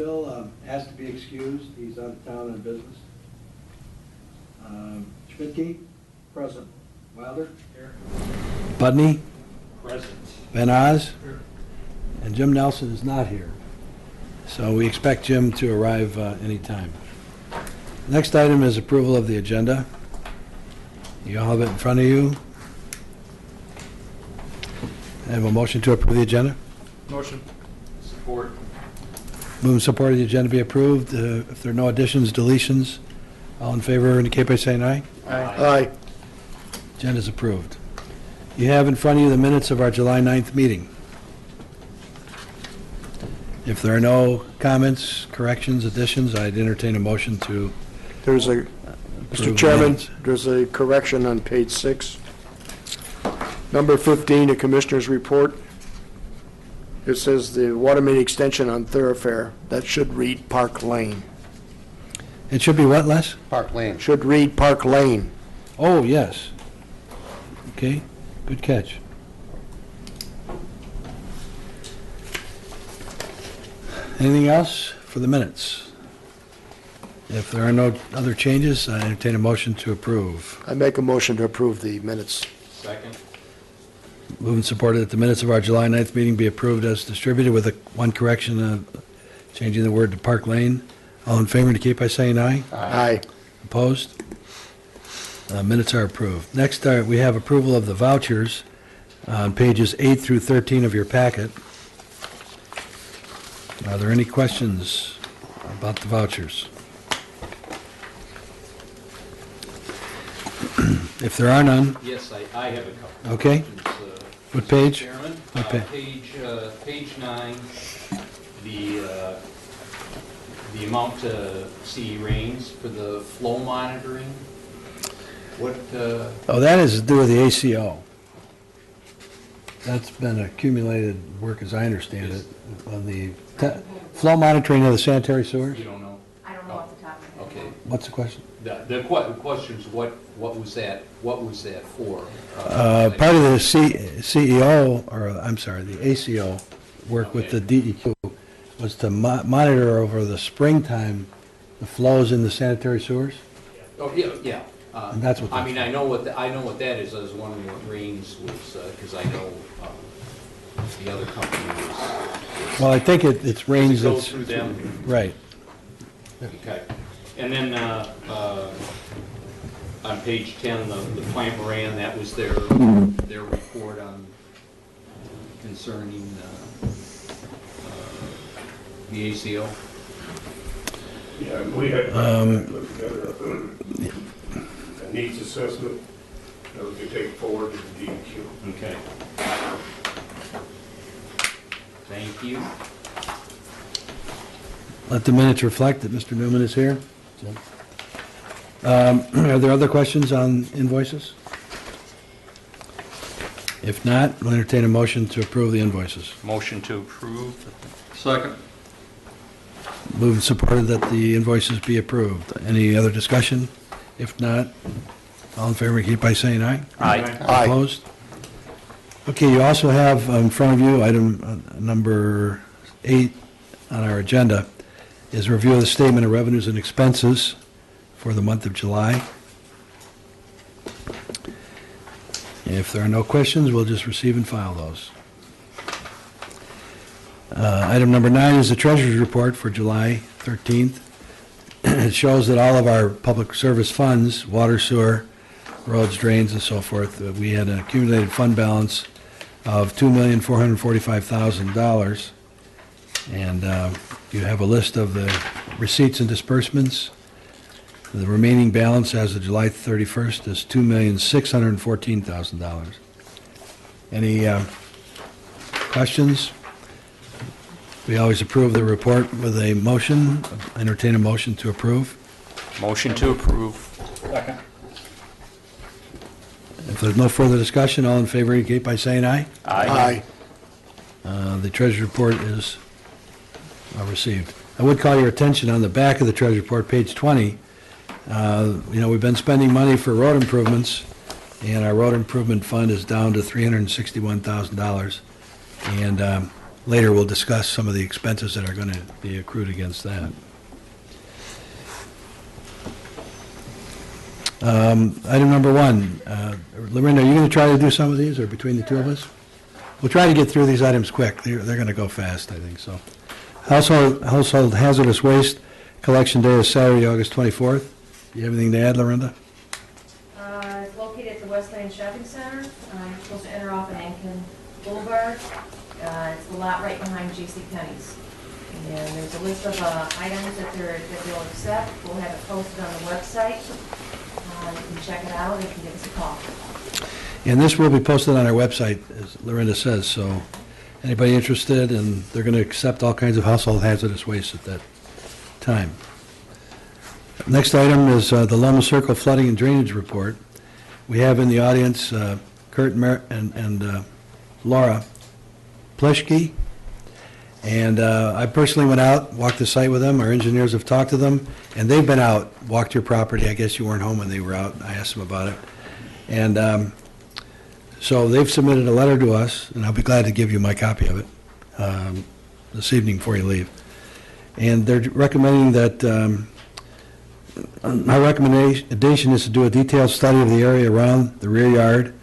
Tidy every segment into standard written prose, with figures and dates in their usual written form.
Phil has to be excused. He's out of town on business. Schmidtke? Present. Wilder? Here. Budney? Present. Van Oz? Here. And Jim Nelson is not here. So we expect Jim to arrive any time. Next item is approval of the agenda. You all have it in front of you. I have a motion to approve the agenda. Motion. Support. Move and support the agenda be approved. If there are no additions, deletions, all in favor indicate by saying aye. Aye. Agenda is approved. You have in front of you the minutes of our July 9th meeting. If there are no comments, corrections, additions, I'd entertain a motion to There's a, approve Mr. the Chairman, minutes. there's a correction on page 6. Number 15, the Commissioner's report. It says the water main extension on Thoroughfare. That should read Park Lane. It should be what, Les? Park Lane. Should read Park Lane. Oh, yes. Okay, good catch. Anything else for the minutes? If there are no other changes, I entertain a motion to approve. I make a motion to approve the minutes. Second. Moved and supported that the minutes of our July 9th meeting be approved as distributed with one correction, changing the word to Park Lane. All in favor indicate by saying aye. Aye. Opposed? Minutes are approved. Next, we have approval of the vouchers on pages 8 through 13 of your packet. Are there any questions about the vouchers? If there are none, Yes, I have a couple. okay. questions, What page? Chairman, What pa- page 9, the amount CE rains for the flow monitoring. What, Oh, that is to do with the ACO. That's been accumulated work, as I understand it, on the flow monitoring of the sanitary sewers. you don't know? I don't know off the top of my head. Okay. What's the question? The question's what was that for? Part of the CEO, or I'm sorry, the ACO work with the DEQ was to monitor over the springtime the flows in the sanitary sewers. Oh, yeah, yeah. And that's what I that's mean, I know what that is. I was wondering what rains was, because I know the other company was. Well, I think it's rains. Does it go that's- through them? Right. Okay. And then on page 10, the plant ran, that was their report on concerning the ACO. Yeah, we had put together a needs assessment that we could take forward to the DEQ. Okay. Thank you. Let the minutes reflect that Mr. Newman is here. Are there other questions on invoices? If not, we'll entertain a motion to approve the invoices. Motion to approve. Second. Moved and supported that the invoices be approved. Any other discussion? If not, all in favor, keep by saying aye. Aye. Aye. Opposed? Okay, you also have in front of you, item number 8 on our agenda, is a review of the statement of revenues and expenses for the month of July. If there are no questions, we'll just receive and file those. Item number 9 is the Treasurer's Report for July 13th. It shows that all of our public service funds, water, sewer, roads, drains, and so forth, we had an accumulated fund balance of $2,445,000. And you have a list of the receipts and disbursements. The remaining balance as of July 31st is $2,614,000. Any questions? We always approve the report with a motion. Entertain a motion to approve. Motion to approve. Second. If there's no further discussion, all in favor indicate by saying aye. Aye. The treasurer's report is received. I would call your attention on the back of the treasurer's report, page 20. We've been spending money for road improvements, and our road improvement fund is down to $361,000. And later we'll discuss some of the expenses that are going to be accrued against that. Item number 1, Lorinda, are you going to try to do some of these, or between the two of us? We'll try to get through these items quick. They're going to go fast, I think, so. Household hazardous waste collection day is Saturday, August 24th. You have anything to add, Lorinda? It's located at the Westland Shopping Center. You're supposed to enter off an Ankin Boulevard. It's the lot right behind J.C. Penney's. And there's a list of items that they'll accept. We'll have it posted on the website. You can check it out, and you can give us a call. And this will be posted on our website, as Lorinda says, so anybody interested, and they're going to accept all kinds of household hazardous waste at that time. Next item is the Loma Circle Flooding and Drainage Report. We have in the audience Kurt and Laura Pleshke, and I personally went out, walked the site with them. Our engineers have talked to them, and they've been out, walked your property. I guess you weren't home when they were out. I asked them about it. And so they've submitted a letter to us, and I'll be glad to give you my copy of it this evening before you leave. And they're recommending that, my recommendation is to do a detailed study of the area around the rear yard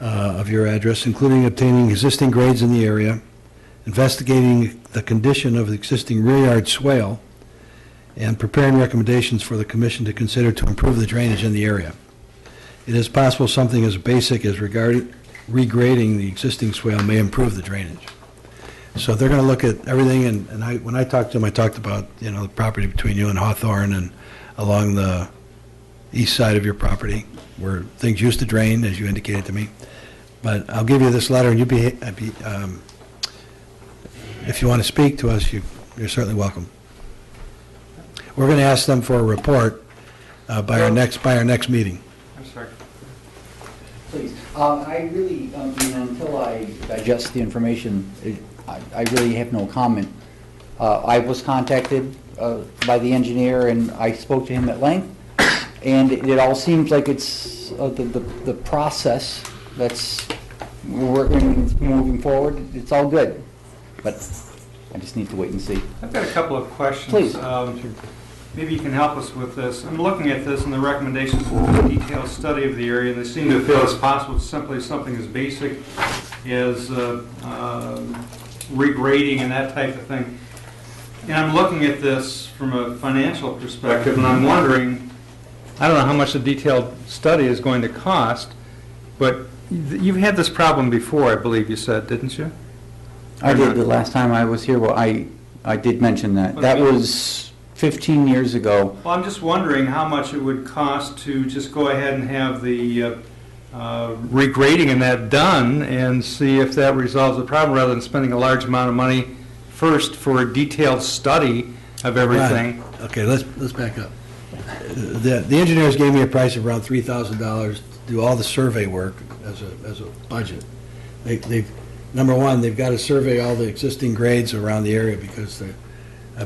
of your address, including obtaining existing grades in the area, investigating the condition of the existing rear yard swale, and preparing recommendations for the commission to consider to improve the drainage in the area. It is possible something as basic as regrading the existing swale may improve the drainage. So they're going to look at everything, and when I talked to them, I talked about, the property between you and Hawthorne and along the east side of your property where things used to drain, as you indicated to me. But I'll give you this letter, and if you want to speak to us, you're certainly welcome. We're going to ask them for a report by our next meeting. I'm sorry. Please. I really, until I digest the information, I really have no comment. I was contacted by the engineer, and I spoke to him at length, and it all seems like it's the process that's moving forward. It's all good, but I just need to wait and see. I've got a couple of questions. Please. Maybe you can help us with this. I'm looking at this and the recommendations for a detailed study of the area, and they seem to feel it's possible simply something as basic as regrading and that type of thing. And I'm looking at this from a financial perspective, and I'm wondering, I don't know how much a detailed study is going to cost, but you've had this problem before, I believe you said, didn't you? I did the last time I was here. Well, I did mention that. That was 15 years ago. Well, I'm just wondering how much it would cost to just go ahead and have the regrading and that done and see if that resolves the problem, rather than spending a large amount of money first for a detailed study of everything. Right. Okay, let's back up. The engineers gave me a price of around $3,000 to do all the survey work as a budget. Number one, they've got to survey all the existing grades around the area, because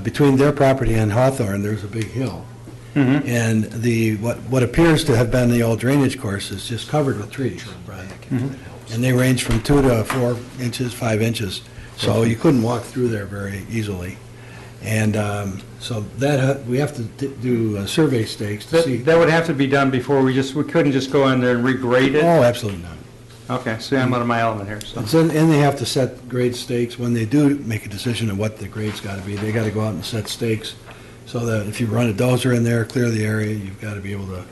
between their property and Hawthorne, there's a big hill. Mm-hmm. And what appears to have been the old drainage course is just covered with trees, Brian. Mm-hmm. And they range from 2 to 4 inches, 5 inches. So you couldn't walk through there very easily. And so that we have to do survey stakes to see. That would have to be done before we couldn't just go in there and regrade it? Oh, absolutely not. Okay, see, I'm out of my element here, so. And they have to set grade stakes. When they do make a decision of what the grade's got to be, they got to go out and set stakes, so that if you run a dozer in there, clear the area, you've got to be able to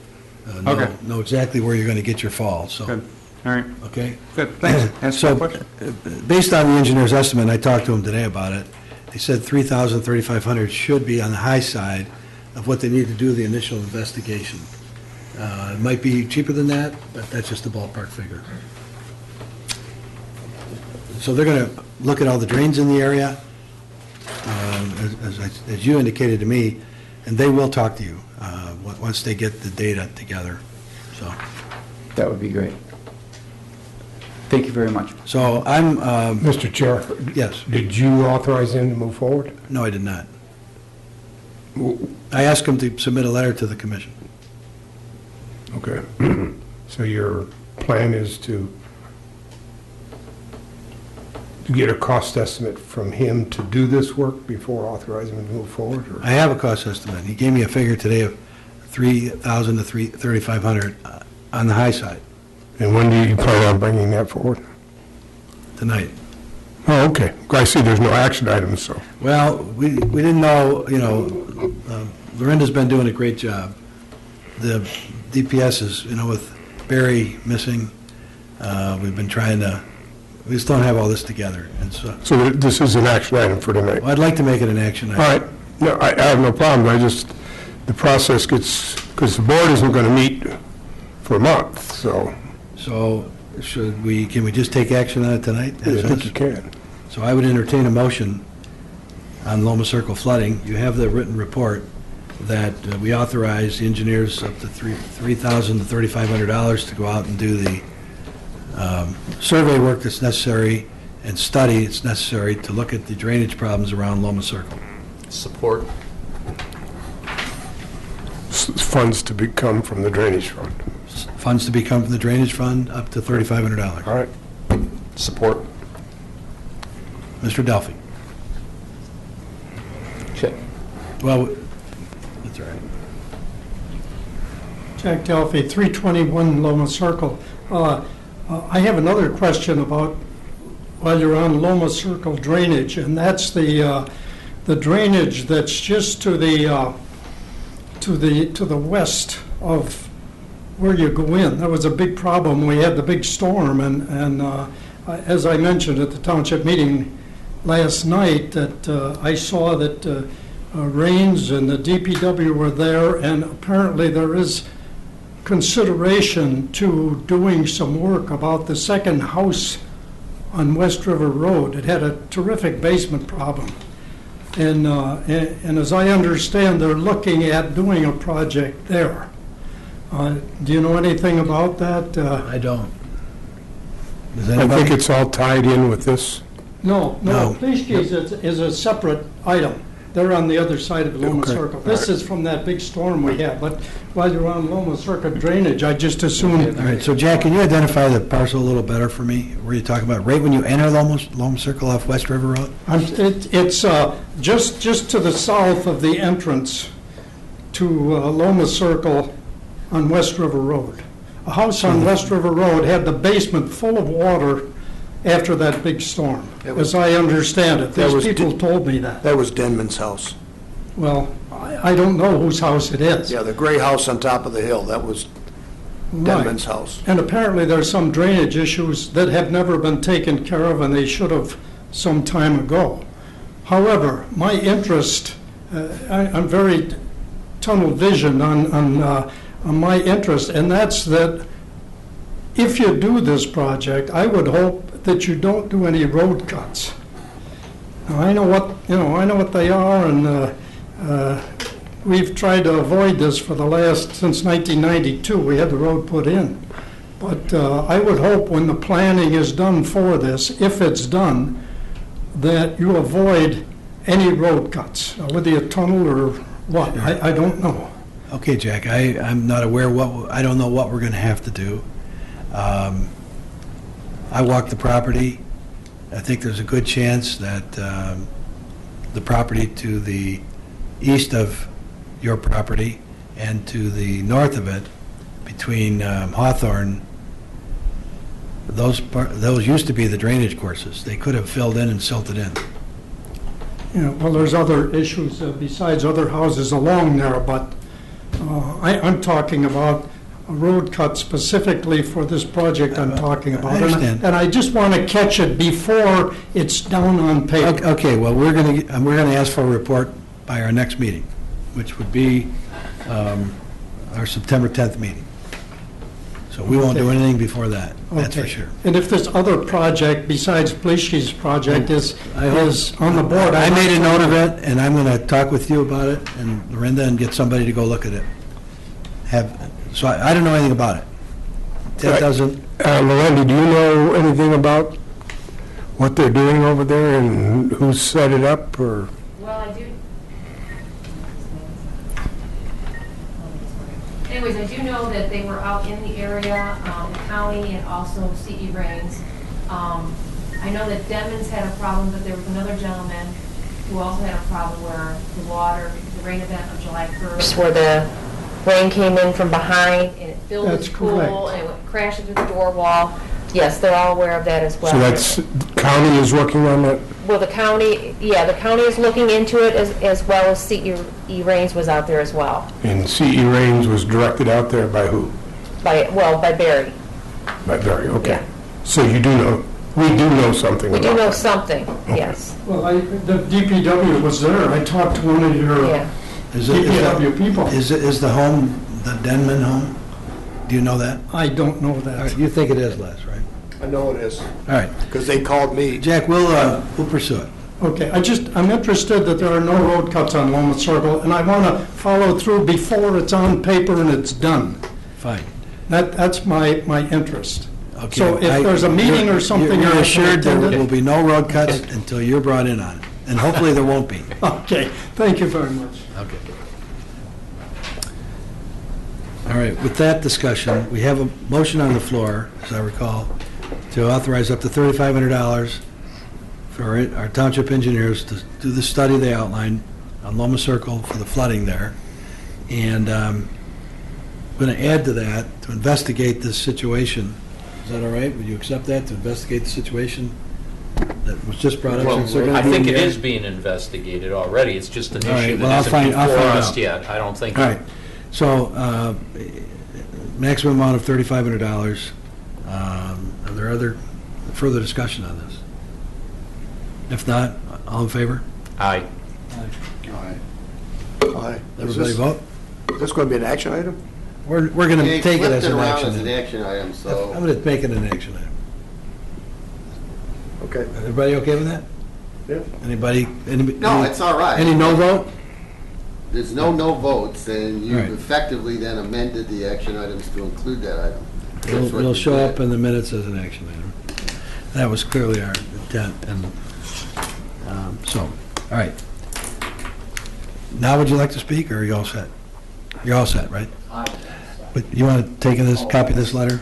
know exactly where you're going to get your fall, so. Good, all right, Okay? good, thanks. Answer So, my question. based on the engineer's estimate, I talked to him today about it, they said 3,000, 3,500 should be on the high side of what they need to do the initial investigation. It might be cheaper than that, but that's just a ballpark figure. So they're going to look at all the drains in the area, as you indicated to me, and they will talk to you once they get the data together, so. That would be great. Thank you very much. So I'm, Mr. Chair, yes, did you authorize him to move forward? no, I did not. I asked him to submit a letter to the commission. Okay. So your plan is to get a cost estimate from him to do this work before authorizing him to move forward? Or- I have a cost estimate. He gave me a figure today of $3,000 to $3,500 on the high side And when do you plan on bringing that forward? tonight. Oh, okay. I see there's no action items, so. Well, we didn't know, Lorinda's been doing a great job. The DPS is, with Barry missing, we've been trying to, we just don't have all this together. And so, So this is an action item for tonight? I'd like to make it an action All item. right. No, I have no problem. The process gets, because the board isn't going to meet for a month, so So can we just take action on it tonight? I think you can. So I would entertain a motion on Loma Circle flooding. You have the written report that we authorize the engineers up to $3,000 to $3,500 to go out and do the survey work that's necessary and study that's necessary to look at the drainage problems around Loma Circle. Support. Funds to come from the drainage fund. Funds to become from the drainage fund up to $3,500. All right. Support. Mr. Delphi. Okay. Well, that's all right. Jack Delphi, 321 Loma Circle. I have another question about, while you're on Loma Circle drainage, and that's the drainage that's just to the west of where you go in. That was a big problem. We had the big storm, and as I mentioned at the township meeting last night, that I saw that Rains and the DPW were there, and apparently there is consideration to doing some work about the second house on West River Road. It had a terrific basement problem. And as I understand, they're looking at doing a project there. Do you know anything about that? I don't. Does I anybody? think it's all tied in with this. No, No. Plischke's is a separate item. They're on the other side of Loma Okay, Circle. all This right. is from that big storm we had, but while you're on Loma Circle drainage, I just assumed. All right, so Jack, can you identify the parcel a little better for me? Where you talking about, right when you enter Loma Circle off West River Road? It's just to the south of the entrance to Loma Circle on West River Road. A house on West River Road had the basement full of water after that big storm, That was- as I understand it. that was These people told me that. That was Denman's house. Well, I don't know whose house it is. Yeah, the gray house on top of the hill, that was Right. Denman's house. And apparently there's some drainage issues that have never been taken care of, and they should have some time ago. However, my interest, I'm very tunnel vision on my interest, and that's that if you do this project, I would hope that you don't do any road cuts. Now, I know what they are, and we've tried to avoid this since 1992. We had the road put in. But I would hope when the planning is done for this, if it's done, that you avoid any road cuts, whether a tunnel or what, I don't know. Okay, Jack, I'm not aware I don't know what we're going to have to do. I walked the property. I think there's a good chance that the property to the east of your property and to the north of it, between Hawthorne, those used to be the drainage courses. They could have filled in and silted in. Yeah, well, there's other issues besides other houses along there, but I'm talking about a road cut specifically for this project I'm talking about. I understand. And I just want to catch it before it's down on paper. Okay, well, we're going to ask for a report by our next meeting, which would be our September 10th meeting. So we won't do anything before that, that's for Okay. sure. And if this other project besides Plischke's project is on the board. I made a note of it, and I'm going to talk with you about it, and Lorinda, and get somebody to go look at it. So I don't know anything about it. Ted Right. doesn't, Melinda, do you know anything about what they're doing over there and who set it up, or? Well, I do. Anyways, I do know that they were out in the area, the county, and also CE Rains. I I know that Denman's had a problem, but there was another gentleman who also had a problem where the water, the rain event of July 1st, where the rain came in from behind and it filled his That's pool correct. and it went crashing through the door wall. Yes, they're all aware of that as well. So that's, county is working on that? Well, the county is looking into it as well as CE Rains was out there as well, And CE Rains was directed out there by who? by Barry. By Barry, okay. Yeah. So you do know, we do know something We about do know that. something, yes, Well, the DPW was there. I talked to one of your yeah. Is it- is that- DPW people. Is the home, the Denman home? Do you know that? I don't know All right, that. you think it is, Les, right? I know it is, All right. because they called me. Jack, we'll pursue it. Okay, I'm interested that there are no road cuts on Loma Circle, and I want to follow through before it's on paper and it's done. Fine. That's my interest. Okay. So if there's a meeting or something. You're I can assured there attend it? will be no road cuts until you're brought in on it, and hopefully there won't be. Okay, thank you very much. Okay. All right, with that discussion, we have a motion on the floor, as I recall, to authorize up to $3,500 for our township engineers to do the study they outlined on Loma Circle for the flooding there. And I'm going to add to that, to investigate this situation. Is that all right? Would you accept that, to investigate the situation that was just brought up? since they're gonna I be in think the it area? is being investigated already. It's just an All right, issue well, I'll that find isn't before out. us yet. I don't think. All right, so maximum amount of $3,500. Are there other further discussion on this? If not, all in favor? Aye. Aye. Everybody vote? Is this going to be an action item? We're going to They take it flipped as an around action as an item. action item, I'm so going to make it an action item. Okay. Everybody okay with that? Yeah. Anybody? no, it's all right. Any no vote? There's no votes, and Right. you've effectively then amended the action items to include that item. That's what It'll you show did. up in the minutes as an action item. That was clearly our intent, and so, all right. Now would you like to speak, or are you all set? You're all set, right? But you want to take this, copy of this letter?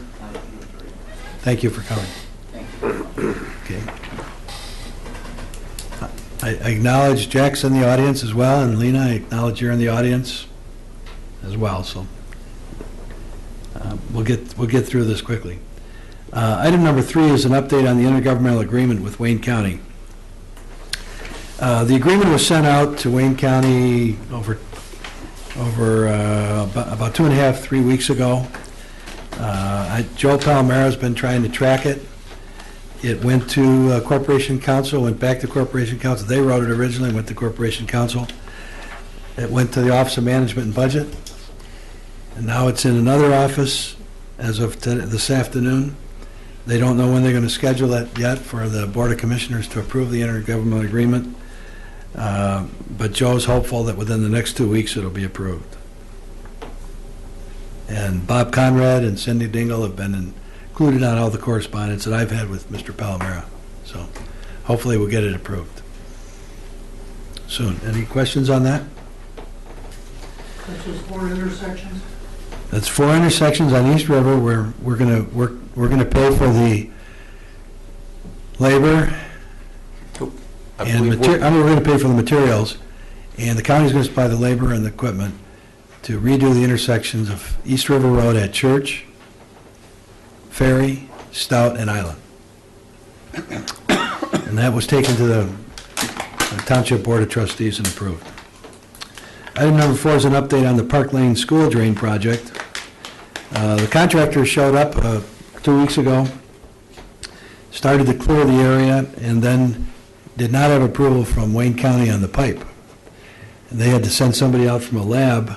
Thank you for coming. Okay. I acknowledge Jack's in the audience as well, and Lena, I acknowledge you're in the audience as well, so we'll get through this quickly. Item number 3 is an update on the intergovernmental agreement with Wayne County. The agreement was sent out to Wayne County over about 2.5, 3 weeks ago. Joe Palomera's been trying to track it. It went to Corporation Council, went back to Corporation Council. They wrote it originally, went to Corporation Council. It went to the Office of Management and Budget, and now it's in another office as of this afternoon. They don't know when they're going to schedule it yet for the Board of Commissioners to approve the intergovernmental agreement, but Joe's hopeful that within the next 2 weeks it'll be approved. And Bob Conrad and Cindy Dingle have been included on all the correspondence that I've had with Mr. Palomera. So hopefully we'll get it approved soon. Any questions on that? This is 4 intersections? That's 4 intersections on East River where we're gonna pay for the labor I and believe we're gonna pay for the materials, and the county's gonna supply the labor and the equipment to redo the intersections of East River Road at Church, Ferry, Stout, and Island. And that was taken to the Township Board of Trustees and approved. Item number 4 is an update on the Park Lane School Drain Project. The contractor showed up 2 weeks ago, started to clear the area, and then did not have approval from Wayne County on the pipe. And they had to send somebody out from a lab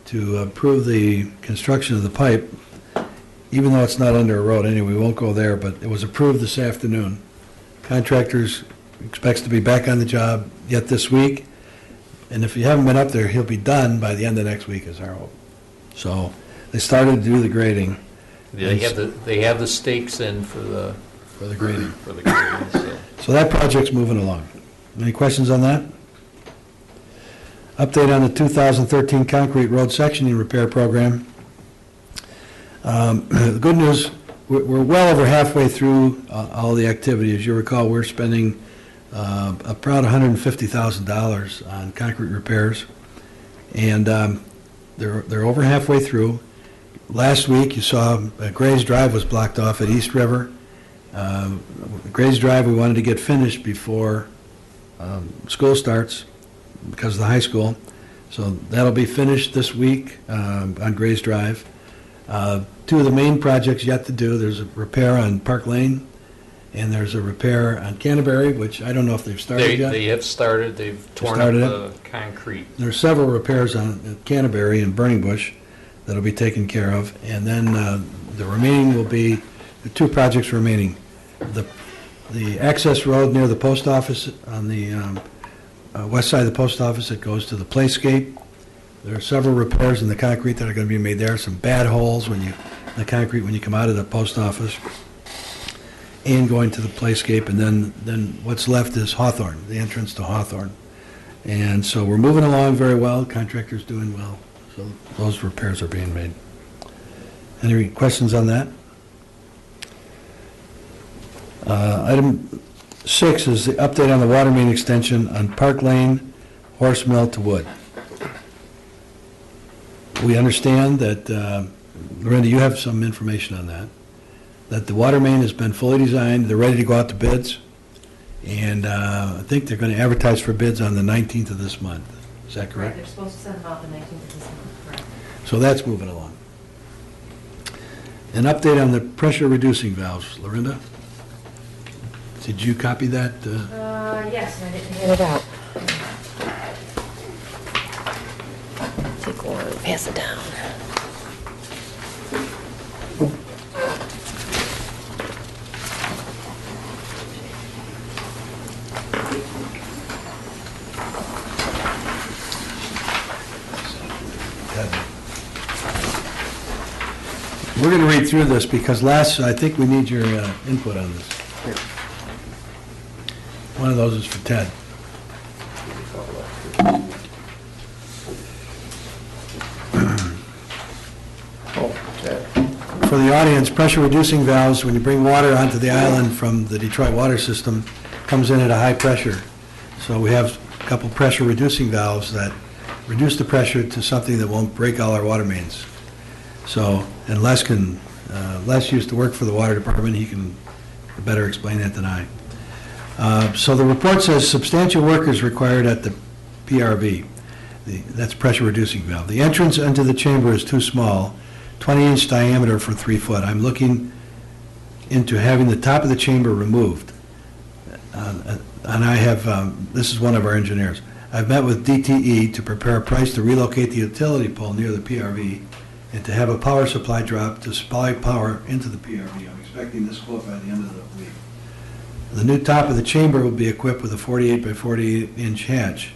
to approve the construction of the pipe, even though it's not under a road anyway. We won't go there, but it was approved this afternoon. Contractors expects to be back on the job yet this week, and if you haven't been up there, he'll be done by the end of next week is our hope. So they started to do the grading. They have the stakes in for the grading. For the grading, so. So that project's moving along. Any questions on that? Update on the 2013 concrete road sectioning repair program. The good news we're well over halfway through all the activity. As you recall, we're spending about $150,000 on concrete repairs, and they're over halfway through. Last week, you saw Gray's Drive was blocked off at East River. Gray's Drive, we wanted to get finished before school starts because of the high school. So that'll be finished this week on Gray's Drive. Two of the main projects yet to do, there's a repair on Park Lane, and there's a repair on Canterbury, which I don't know if they've started yet. They have started, they've torn started up the concrete. There are several repairs on Canterbury and Burning Bush that'll be taken care of, and then the remaining will be, the two projects remaining. The access road near the post office on the west side of the post office that goes to the playscape. There are several repairs in the concrete that are going to be made there, some bad holes in the concrete when you come out of the post office and going to the playscape, and then what's left is Hawthorne, the entrance to Hawthorne. And so we're moving along very well, contractor's doing well, so those repairs are being made. Any questions on that? Item 6 is the update on the water main extension on Park Lane, Horse Mill to Wood. We understand that, Lorinda, you have some information on that the water main has been fully designed, they're ready to go out to bids, and I think they're going to advertise for bids on the 19th of this month. Is that Right, correct? they're supposed to send them out the 19th of this month, correct? So that's moving along. An update on the pressure reducing valves. Lorinda? Did you copy that? Yes, I didn't hand it out. Take one, pass it down. We're going to read through this because I think we need your input on this. One of those is for Ted. For the audience, pressure reducing valves, when you bring water onto the island from the Detroit water system, comes in at a high pressure. So we have a couple pressure reducing valves that reduce the pressure to something that won't break all our water mains. So, and Les used to work for the water department, he can better explain that than I. So the report says substantial work is required at the PRV. That's pressure reducing valve. The entrance into the chamber is too small, 20-inch diameter for 3 foot. I'm looking into having the top of the chamber removed. And I have, this is one of our engineers. I've met with DTE to prepare a price to relocate the utility pole near the PRV and to have a power supply drop to supply power into the PRV. I'm expecting this quote by the end of the week. The new top of the chamber will be equipped with a 48 by 48 inch hatch,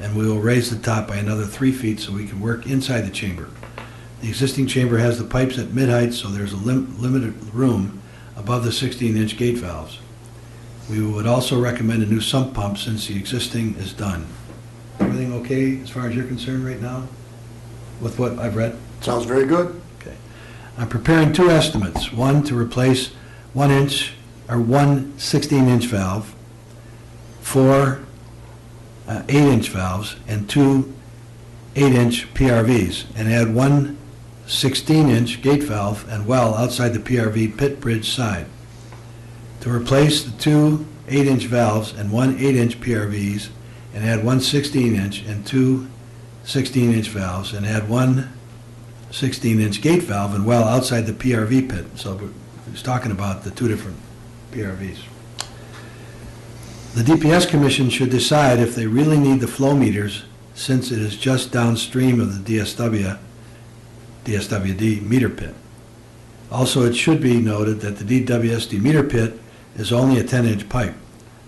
and we will raise the top by another 3 feet so we can work inside the chamber. The existing chamber has the pipes at mid-height, so there's a limited room above the 16-inch gate valves. We would also recommend a new sump pump since the existing is done. Everything okay as far as you're concerned right now with what I've read? Sounds very good. Okay. I'm preparing 2 estimates. One to replace 1-inch or 1 16-inch valve, 4 8-inch valves, and 2 8-inch PRVs, and add 1 16-inch gate valve and well outside the PRV pit bridge side. To replace the 2 8-inch valves and 1 8-inch PRVs, and add 1 16-inch and 2 16-inch valves, and add 1 16-inch gate valve and well outside the PRV pit. So he's talking about the 2 different PRVs. The DPS Commission should decide if they really need the flow meters, since it is just downstream of the DSWD meter pit. Also, it should be noted that the DWSD meter pit is only a 10-inch pipe,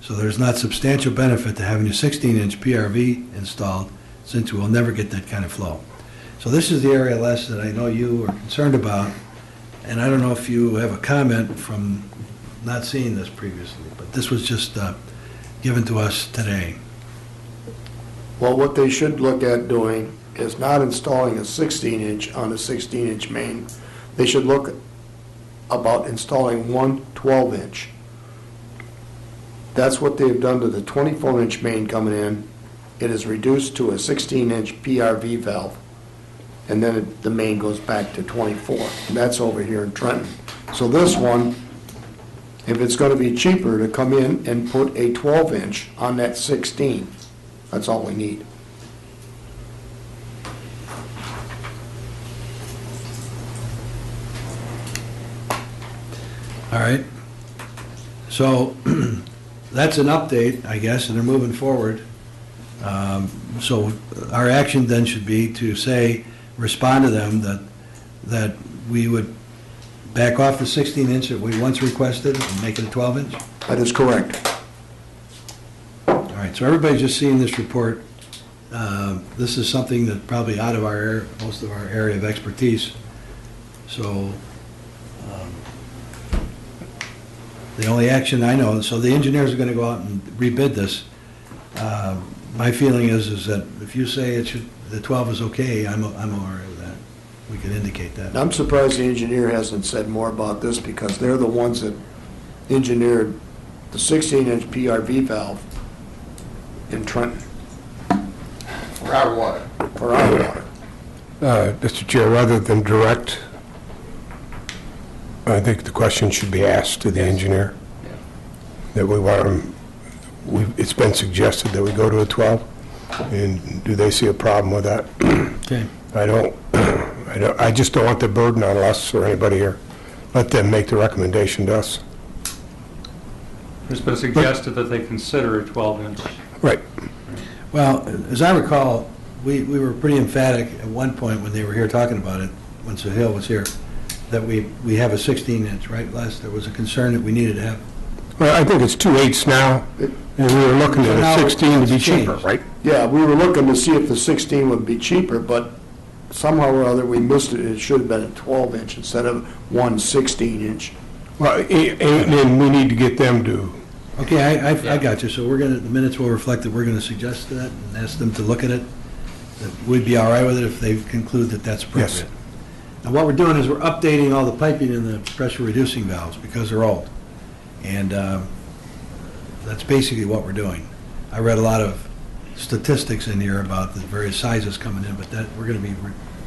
so there's not substantial benefit to having a 16-inch PRV installed, since we will never get that kind of flow. So this is the area, Les, that I know you are concerned about, and I don't know if you have a comment from not seeing this previously, but this was just given to us today. Well, what they should look at doing is not installing a 16-inch on a 16-inch main. They should look about installing one 12-inch. That's what they've done to the 24-inch main coming in. It is reduced to a 16-inch PRV valve, and then the main goes back to 24. And that's over here in Trenton. So this one, if it's going to be cheaper to come in and put a 12-inch on that 16, that's all we need. All right. So that's an update, I guess, and they're moving forward. So our action then should be to say, respond to them that we would back off the 16-inch that we once requested and make it a 12-inch? That is correct. All right, so everybody's just seeing this report. This is something that probably out of most of our area of expertise. So the only action I know, so the engineers are going to go out and rebid this. My feeling is that if you say the 12 is okay, I'm all right with that. We can indicate that. I'm surprised the engineer hasn't said more about this because they're the ones that engineered the 16-inch PRV valve in Trenton For our water. for our water. Mr. Chair, rather than direct, I think the question should be asked to the engineer. That we want them, it's been suggested that we go to a 12, and do they see a problem with that? Okay. I just don't want the burden on us or anybody here. Let them make the recommendation to us. It's been suggested that they consider a 12-inch. Right. Well, as I recall, we were pretty emphatic at one point when they were here talking about it, when Sahil was here, that we have a 16-inch, right, Les? There was a concern that we needed to have. Well, I think it's 2/8 now, and we were looking So now at a 16 to be it's cheaper, changed. right? Yeah, we were looking to see if the 16 would be cheaper, but somehow or other we missed it. It should have been a 12-inch instead of one 16-inch. Well, and we need to get them to, Okay, I got you. So the minutes will reflect that we're going to suggest that and ask them to look at it. That we'd be all right with it if they conclude that that's appropriate. Yes. And what we're doing is we're updating all the piping in the pressure reducing valves because they're old. And that's basically what we're doing. I read a lot of statistics in here about the various sizes coming in, but that we're going to be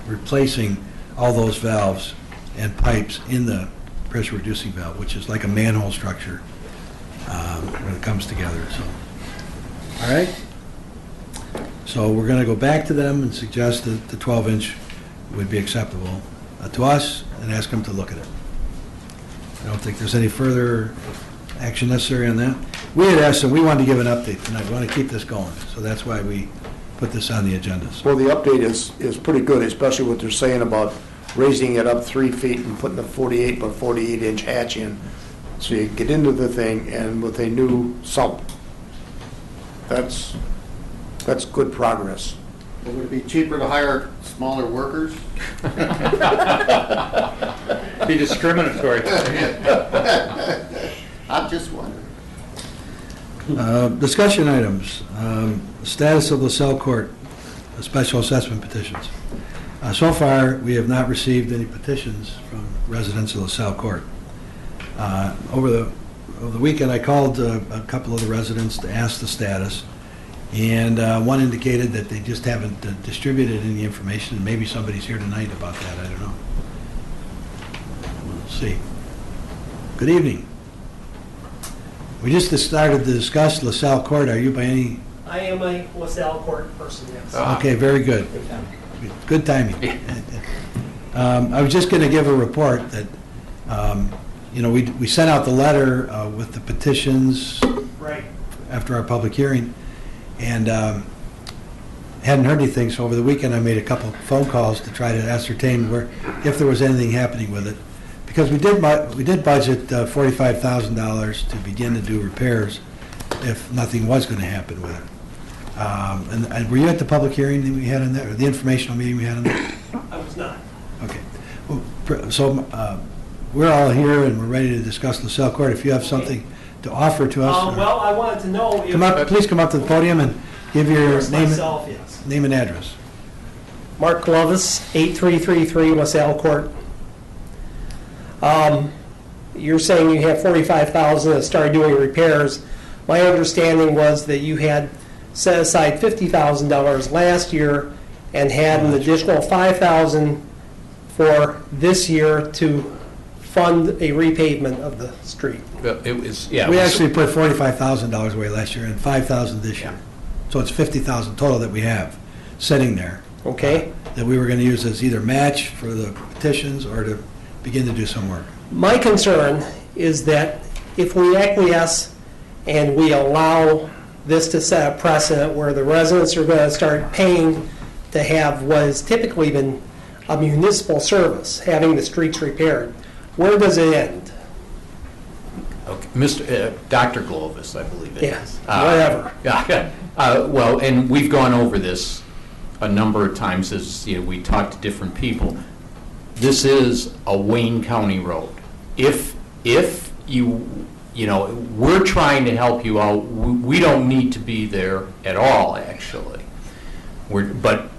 replacing all those valves and pipes in the pressure reducing valve, which is like a manhole structure when it comes together. So, all right. So we're going to go back to them and suggest that the 12-inch would be acceptable to us and ask them to look at it. I don't think there's any further action necessary on that. We had asked them, we wanted to give an update tonight. We want to keep this going. So that's why we put this on the agenda. So, Well, the update is pretty good, especially what they're saying about raising it up 3 feet and putting a 48 by 48-inch hatch in. So you get into the thing and with a new sump. That's good progress. Would it be cheaper to hire smaller workers? Be discriminatory. I'm just wondering. discussion items. Status of LaSalle Court, special assessment petitions. So far, we have not received any petitions from residents of LaSalle Court. Over the weekend, I called a couple of the residents to ask the status, and one indicated that they just haven't distributed any information, and maybe somebody's here tonight about that, I don't know. We'll see. Good evening. We just started to discuss LaSalle Court. Are you by any? I am a LaSalle Court person, yes. Okay, very good. Good timing. I was just going to give a report that, we sent out the letter with the petitions Right. after our public hearing, and hadn't heard anything, so over the weekend I made a couple phone calls to try to ascertain if there was anything happening with it. Because we did budget $45,000 to begin to do repairs if nothing was going to happen with it. And were you at the public hearing that we had on that, or the informational meeting we had on that? I was not. Okay. Well, so we're all here and we're ready to discuss LaSalle Court. If you have something to offer to us. Well, I wanted to know if... Please come up to the podium and give your myself, yes. name and address. Mark Glovis, 8333 LaSalle Court. you're saying you have 45,000 that started doing repairs. My understanding was that you had set aside $50,000 last year and had an additional 5,000 for this year to fund a repavement of the street. It was, yeah. We actually put $45,000 away last year and $5,000 this year. So it's $50,000 total that we have sitting there. Okay? That we were going to use as either match for the petitions or to begin to do some work. My concern is that if we acquiesce and we allow this to set a precedent where the residents are going to start paying to have what has typically been a municipal service, having the streets repaired, where does it end? Okay, Dr. Glovis, I believe it is. Yes, whatever. Yeah, well, and we've gone over this a number of times as we talked to different people. This is a Wayne County road. If we're trying to help you out, we don't need to be there at all, actually. But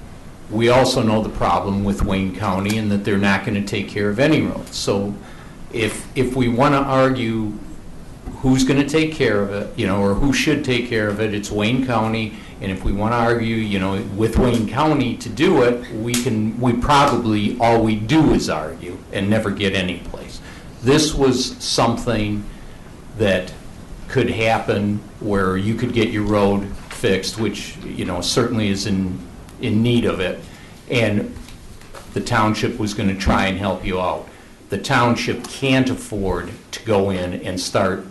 we also know the problem with Wayne County and that they're not going to take care of any roads. So if we want to argue who's going to take care of it, or who should take care of it, it's Wayne County. And if we want to argue, with Wayne County to do it, we probably, all we do is argue and never get any place. This was something that could happen where you could get your road fixed, which, certainly is in need of it, and the township was going to try and help you out. The township can't afford to go in and start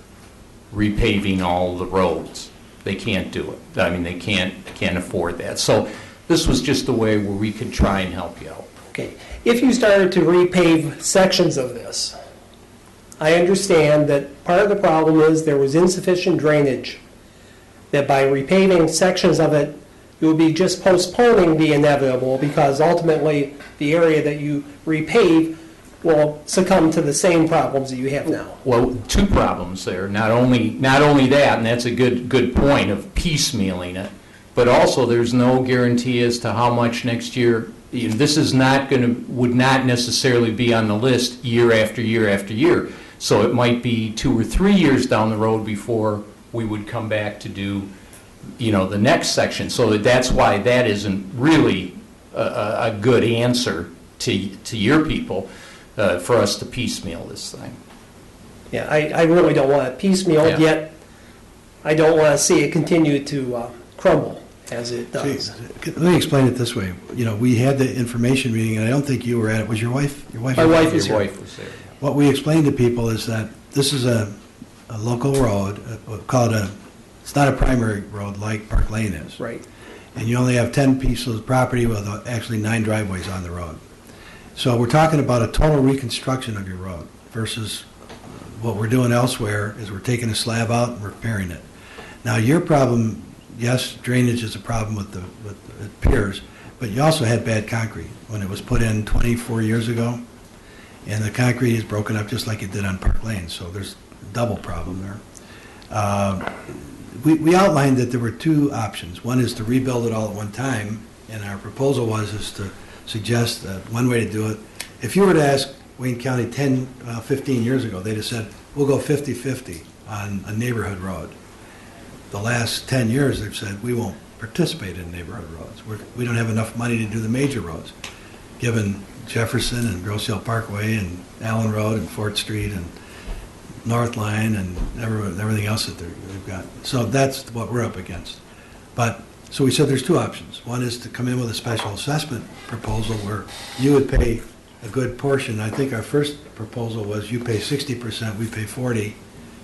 repaving all the roads. They can't do it. I mean, they can't afford that. So this was just a way where we could try and help you out. Okay. If you started to repave sections of this, I understand that part of the problem is there was insufficient drainage, that by repaving sections of it, you would be just postponing the inevitable because ultimately the area that you repave will succumb to the same problems that you have now. Well, two problems there. Not only that, and that's a good point of piecemealing it, but also there's no guarantee as to how much next year. This is would not necessarily be on the list year after year after year. So it might be 2 or 3 years down the road before we would come back to do, the next section. So that's why that isn't really a good answer to your people. For us to piecemeal this thing. Yeah, I really don't want it piecemealed, yet I don't want to see it continue to crumble as it does. See, let me explain it this way. We had the information meeting, and I don't think you were at it. Was your wife? My wife is here. Your wife was there. What we explained to people is that this is a local road, it's not a primary road like Park Lane is. Right. And you only have 10 pieces of property with actually 9 driveways on the road. So we're talking about a total reconstruction of your road versus what we're doing elsewhere is we're taking a slab out and repairing it. Now your problem, yes, drainage is a problem with it appears, but you also had bad concrete when it was put in 24 years ago, and the concrete is broken up just like it did on Park Lane, so there's a double problem there. We outlined that there were 2 options. One is to rebuild it all at one time, and our proposal is to suggest that one way to do it, if you were to ask Wayne County 15 years ago, they'd have said, we'll go 50-50 on a neighborhood road. The last 10 years, they've said, we won't participate in neighborhood roads. We don't have enough money to do the major roads, given Jefferson and Grosse Ile Parkway and Allen Road and Fort Street and North Line and everything else that they've got. So that's what we're up against. So we said there's 2 options. One is to come in with a special assessment proposal where you would pay a good portion. I think our first proposal was you pay 60%, we pay 40%.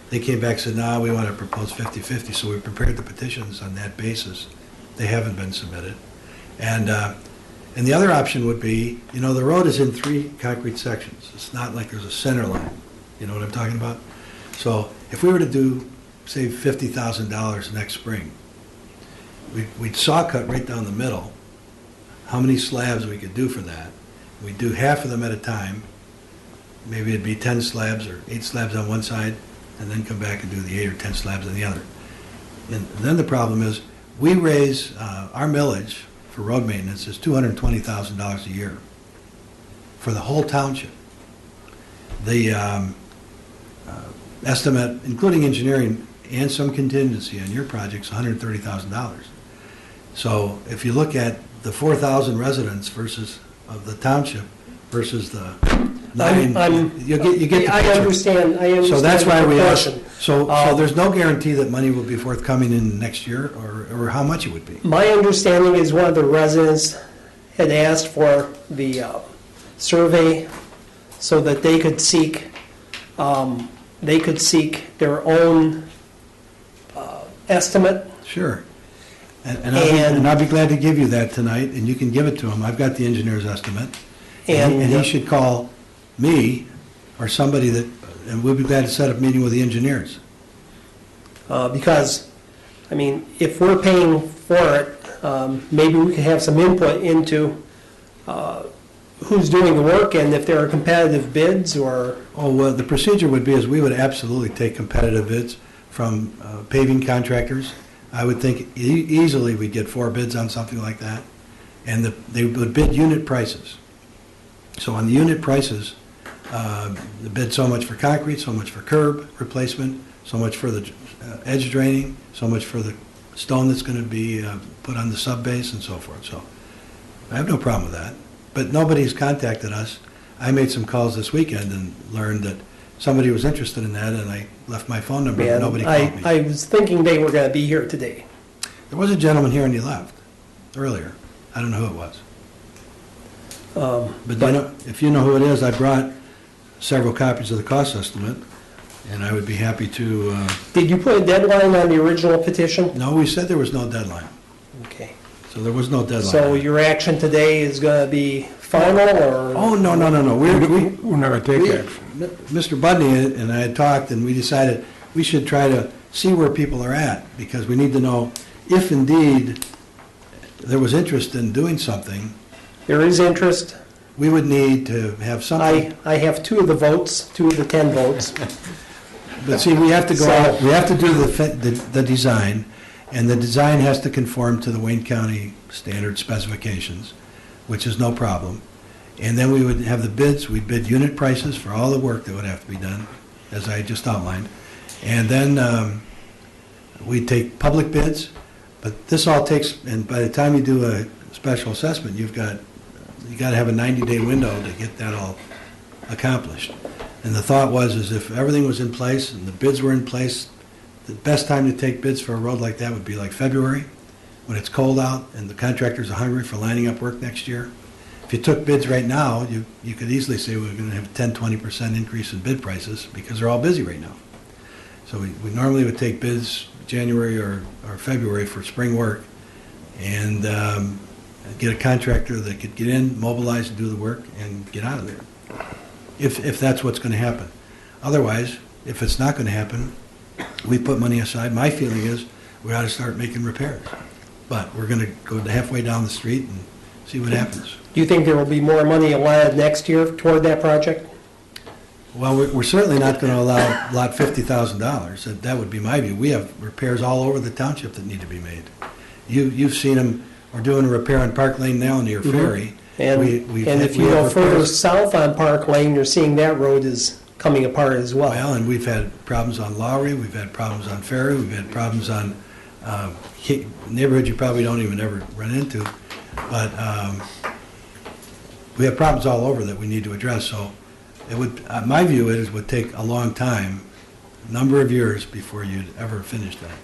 They came back and said, no, we want to propose 50-50. So we prepared the petitions on that basis. They haven't been submitted. And the other option would be, the road is in 3 concrete sections. It's not like there's a center line. You know what I'm talking about? So if we were to do, say, $50,000 next spring, we'd saw cut right down the middle how many slabs we could do for that. We'd do half of them at a time. Maybe it'd be 10 slabs or 8 slabs on one side, and then come back and do the 8 or 10 slabs on the other. And then the problem is, we raise, our millage for road maintenance is $220,000 a year for the whole township. estimate, including engineering and some contingency on your project's $130,000. So if you look at the 4,000 residents versus, of the township versus the 9, you get the picture. I understand So that's why the we asked, proportion. so there's no guarantee that money will be forthcoming in next year, or how much it would be. My understanding is one of the residents had asked for the survey so that they could seek their own estimate. Sure. And I'll be glad to give you that tonight, and you can give it to him. I've got the engineer's estimate. And he should call me or somebody that, and we'll be glad to set up a meeting with the engineers. Because, I mean, if we're paying for it, maybe we could have some input into who's doing the work and if there are competitive bids or... Oh, well, the procedure would be is we would absolutely take competitive bids from paving contractors. I would think easily we'd get 4 bids on something like that. And they would bid unit prices. So on the unit prices, the bid so much for concrete, so much for curb replacement, so much for the edge draining, so much for the stone that's going to be put on the sub-base and so forth. So I have no problem with that. But nobody's contacted us. I made some calls this weekend and learned that somebody was interested in that, and I left my phone number, and nobody called me. I was thinking they were going to be here today. There was a gentleman here and he left earlier. I don't know who it was. But you know, if you know who it is, I brought several copies of the cost estimate, and I would be happy to... Did you put a deadline on the original petition? No, we said there was no deadline. Okay. So there was no deadline. So your action today is going to be final, or? Oh, no. We're not going to take action. Mr. Budney and I had talked, and we decided we should try to see where people are at, because we need to know if indeed there was interest in doing something. There is interest. We would need to have something. I have 2 of the votes, 2 of the 10 votes. But see, we have to go out, we have to do the design, and the design has to conform to the Wayne County standard specifications, which is no problem. And then we would have the bids, we'd bid unit prices for all the work that would have to be done, as I just outlined. And then we'd take public bids, but this all takes, and by the time you do a special assessment, you got to have a 90-day window to get that all accomplished. And the thought is if everything was in place and the bids were in place, the best time to take bids for a road like that would be like February, when it's cold out and the contractors are hungry for lining up work next year. If you took bids right now, you could easily say we're going to have a 10-20% increase in bid prices because they're all busy right now. So we normally would take bids January or February for spring work and get a contractor that could get in, mobilize and do the work and get out of there, if that's what's going to happen. Otherwise, if it's not going to happen, we put money aside. My feeling is we ought to start making repairs. But we're going to go halfway down the street and see what happens. Do you think there will be more money allotted next year toward that project? Well, we're certainly not going to allot $50,000. That would be my view. We have repairs all over the township that need to be made. You've seen them. We're doing a repair on Park Lane now near Ferry. And if you go further south on Park Lane, you're seeing that road is coming apart as well. Well, and we've had problems on Lowry, we've had problems on Ferry, we've had problems on neighborhoods you probably don't even ever run into. But we have problems all over that we need to address. So it would, my view is, it would take a long time, a number of years before you'd ever finish that.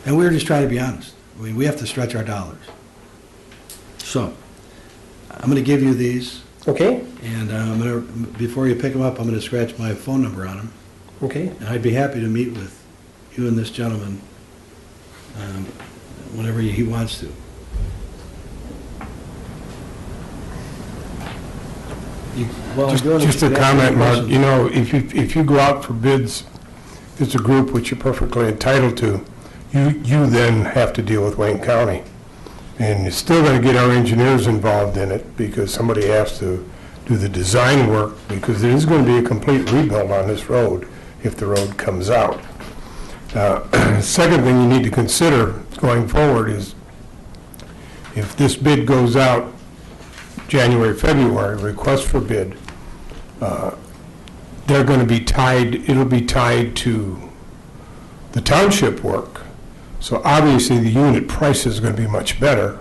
And we're just trying to be honest. I mean, we have to stretch our dollars. So I'm going to give you these. Okay, And I'm going to, before you pick them up, I'm going to scratch my phone number on them. okay. And I'd be happy to meet with you and this gentleman whenever he wants to. Just a comment, Mark, you know, if you go out for bids, it's a group which you're perfectly entitled to, you then have to deal with Wayne County. And you're still going to get our engineers involved in it because somebody has to do the design work, because there is going to be a complete rebuild on this road if the road comes out. Second thing you need to consider going forward is if this bid goes out January, February, request for bid, they're going to be tied, it'll be tied to the township work. So obviously, the unit price is going to be much better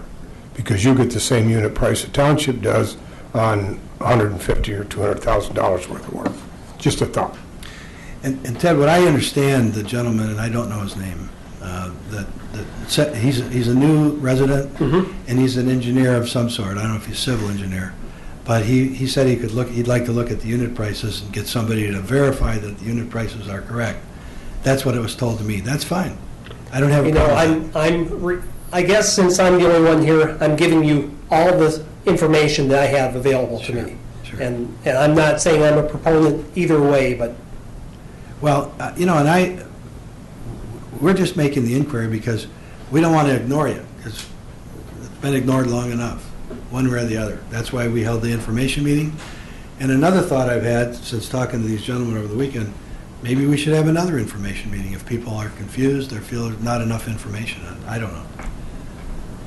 because you get the same unit price the township does on $150,000 or $200,000 worth of work. Just a thought. And Ted, what I understand, the gentleman, and I don't know his name, he's a new resident, and he's an engineer of some sort. I don't know if he's a civil engineer, but he said he'd like to look at the unit prices and get somebody to verify that the unit prices are correct. That's what it was told to me. That's fine. I don't have a problem with that. I guess since I'm the only one here, I'm giving you all the information that I have available to me. Sure. And I'm not saying I'm a proponent either way, but Well, we're just making the inquiry because we don't want to ignore you, because it's been ignored long enough, one way or the other. That's why we held the information meeting. And another thought I've had since talking to these gentlemen over the weekend, maybe we should have another information meeting if people are confused or feel there's not enough information on it. I don't know.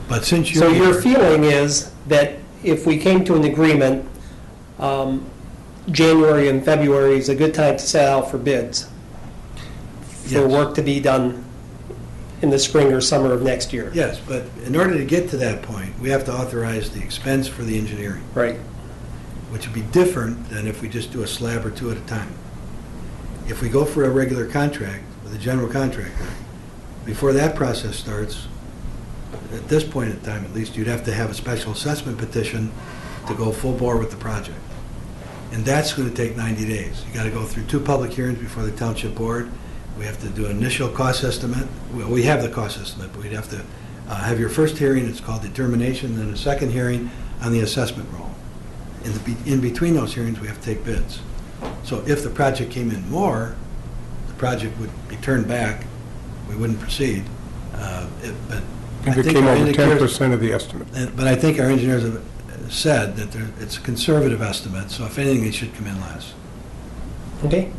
But since you're so your here, feeling is that if we came to an agreement, January and February is a good time to set out for bids for Yes. work to be done in the spring or summer of next year. yes, but in order to get to that point, we have to authorize the expense for the engineering, Right. which would be different than if we just do a slab or two at a time. If we go for a regular contract with a general contractor, before that process starts, at this point in time at least, you'd have to have a special assessment petition to go full bore with the project. And that's going to take 90 days. You got to go through 2 public hearings before the township board. We have to do an initial cost estimate. Well, we have the cost estimate, but we'd have to have your first hearing, it's called determination, then a second hearing on the assessment roll. In between those hearings, we have to take bids. So if the project came in more, the project would be turned back, we wouldn't proceed. But I If it think came our over engineers- 10% of the estimate. But I think our engineers have said that it's a conservative estimate, so if anything, it should come in less. Okay?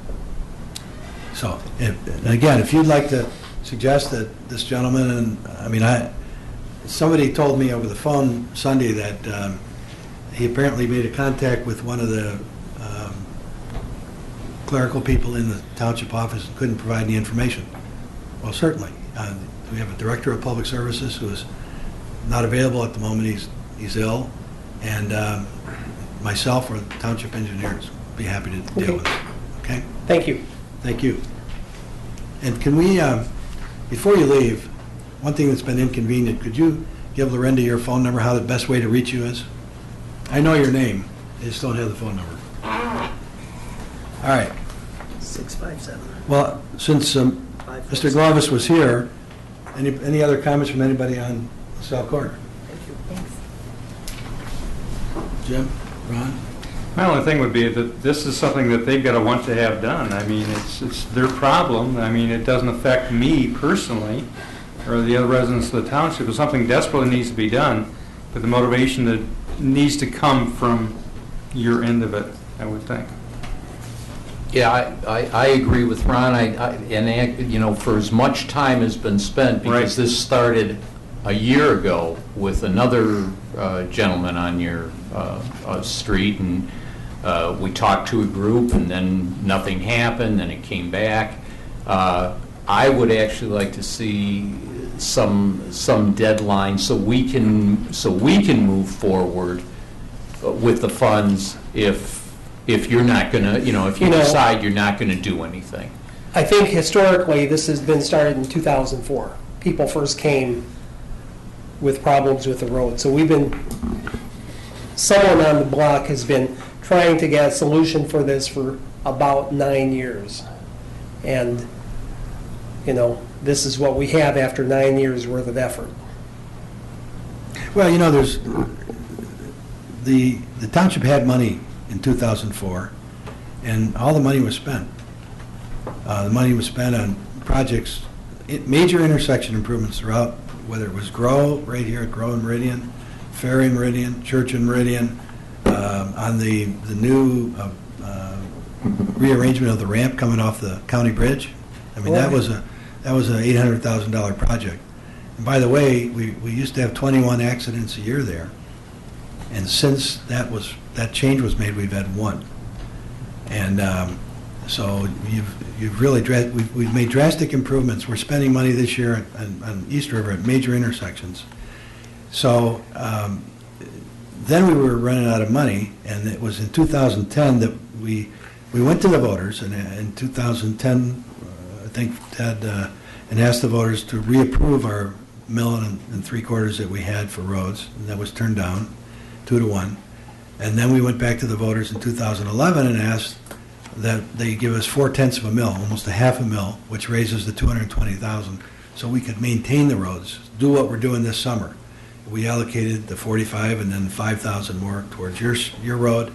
So, again, if you'd like to suggest that this gentleman, somebody told me over the phone Sunday that he apparently made a contact with one of the clerical people in the township office and couldn't provide any information. Well, certainly. We have a director of public services who is not available at the moment. He's ill. And myself or the township engineers be happy to deal with it. Okay? Thank you. Thank you. And can we, before you leave, one thing that's been inconvenient, could you give Lorinda your phone number, how the best way to reach you is? I know your name, I just don't have the phone number. All right. 657. Well, since Mr. Glovis was here, any other comments from anybody on LaSalle Corner? Jim? Ron? My only thing would be that this is something that they've got to want to have done. I mean, it's their problem. I mean, it doesn't affect me personally or the other residents of the township. If something desperately needs to be done, but the motivation that needs to come from your end of it, I would think. Yeah, I agree with Ron. For as much time has been spent, because this started a year ago with another gentleman on your street, and we talked to a group, and then nothing happened, then it came back. I would actually like to see some deadline so we can move forward with the funds if you're not going to, if you decide you're not going to do anything. I think historically, this has been started in 2004. People first came with problems with the road. So someone on the block has been trying to get a solution for this for about 9 years. And, this is what we have after 9 years' worth of effort. Well, there's, the township had money in 2004, and all the money was spent. The money was spent on projects, major intersection improvements throughout, whether it was Grow, right here at Grow and Meridian, Ferry and Meridian, Church and Meridian, on the new rearrangement of the ramp coming off the county bridge. I mean, that was an $800,000 project. And by the way, we used to have 21 accidents a year there, and since that change was made, we've had 1. And So you've really, we've made drastic improvements. We're spending money this year on East River at major intersections. So then we were running out of money, and it was in 2010 that we went to the voters, and in 2010, I think, Ted, and asked the voters to reapprove our $1.75 that we had for roads, and that was turned down 2-1. And then we went back to the voters in 2011 and asked that they give us 0.4 mil, almost a half a mil, which raises the 220,000, so we could maintain the roads, do what we're doing this summer. We allocated the 45 and then 5,000 more towards your road.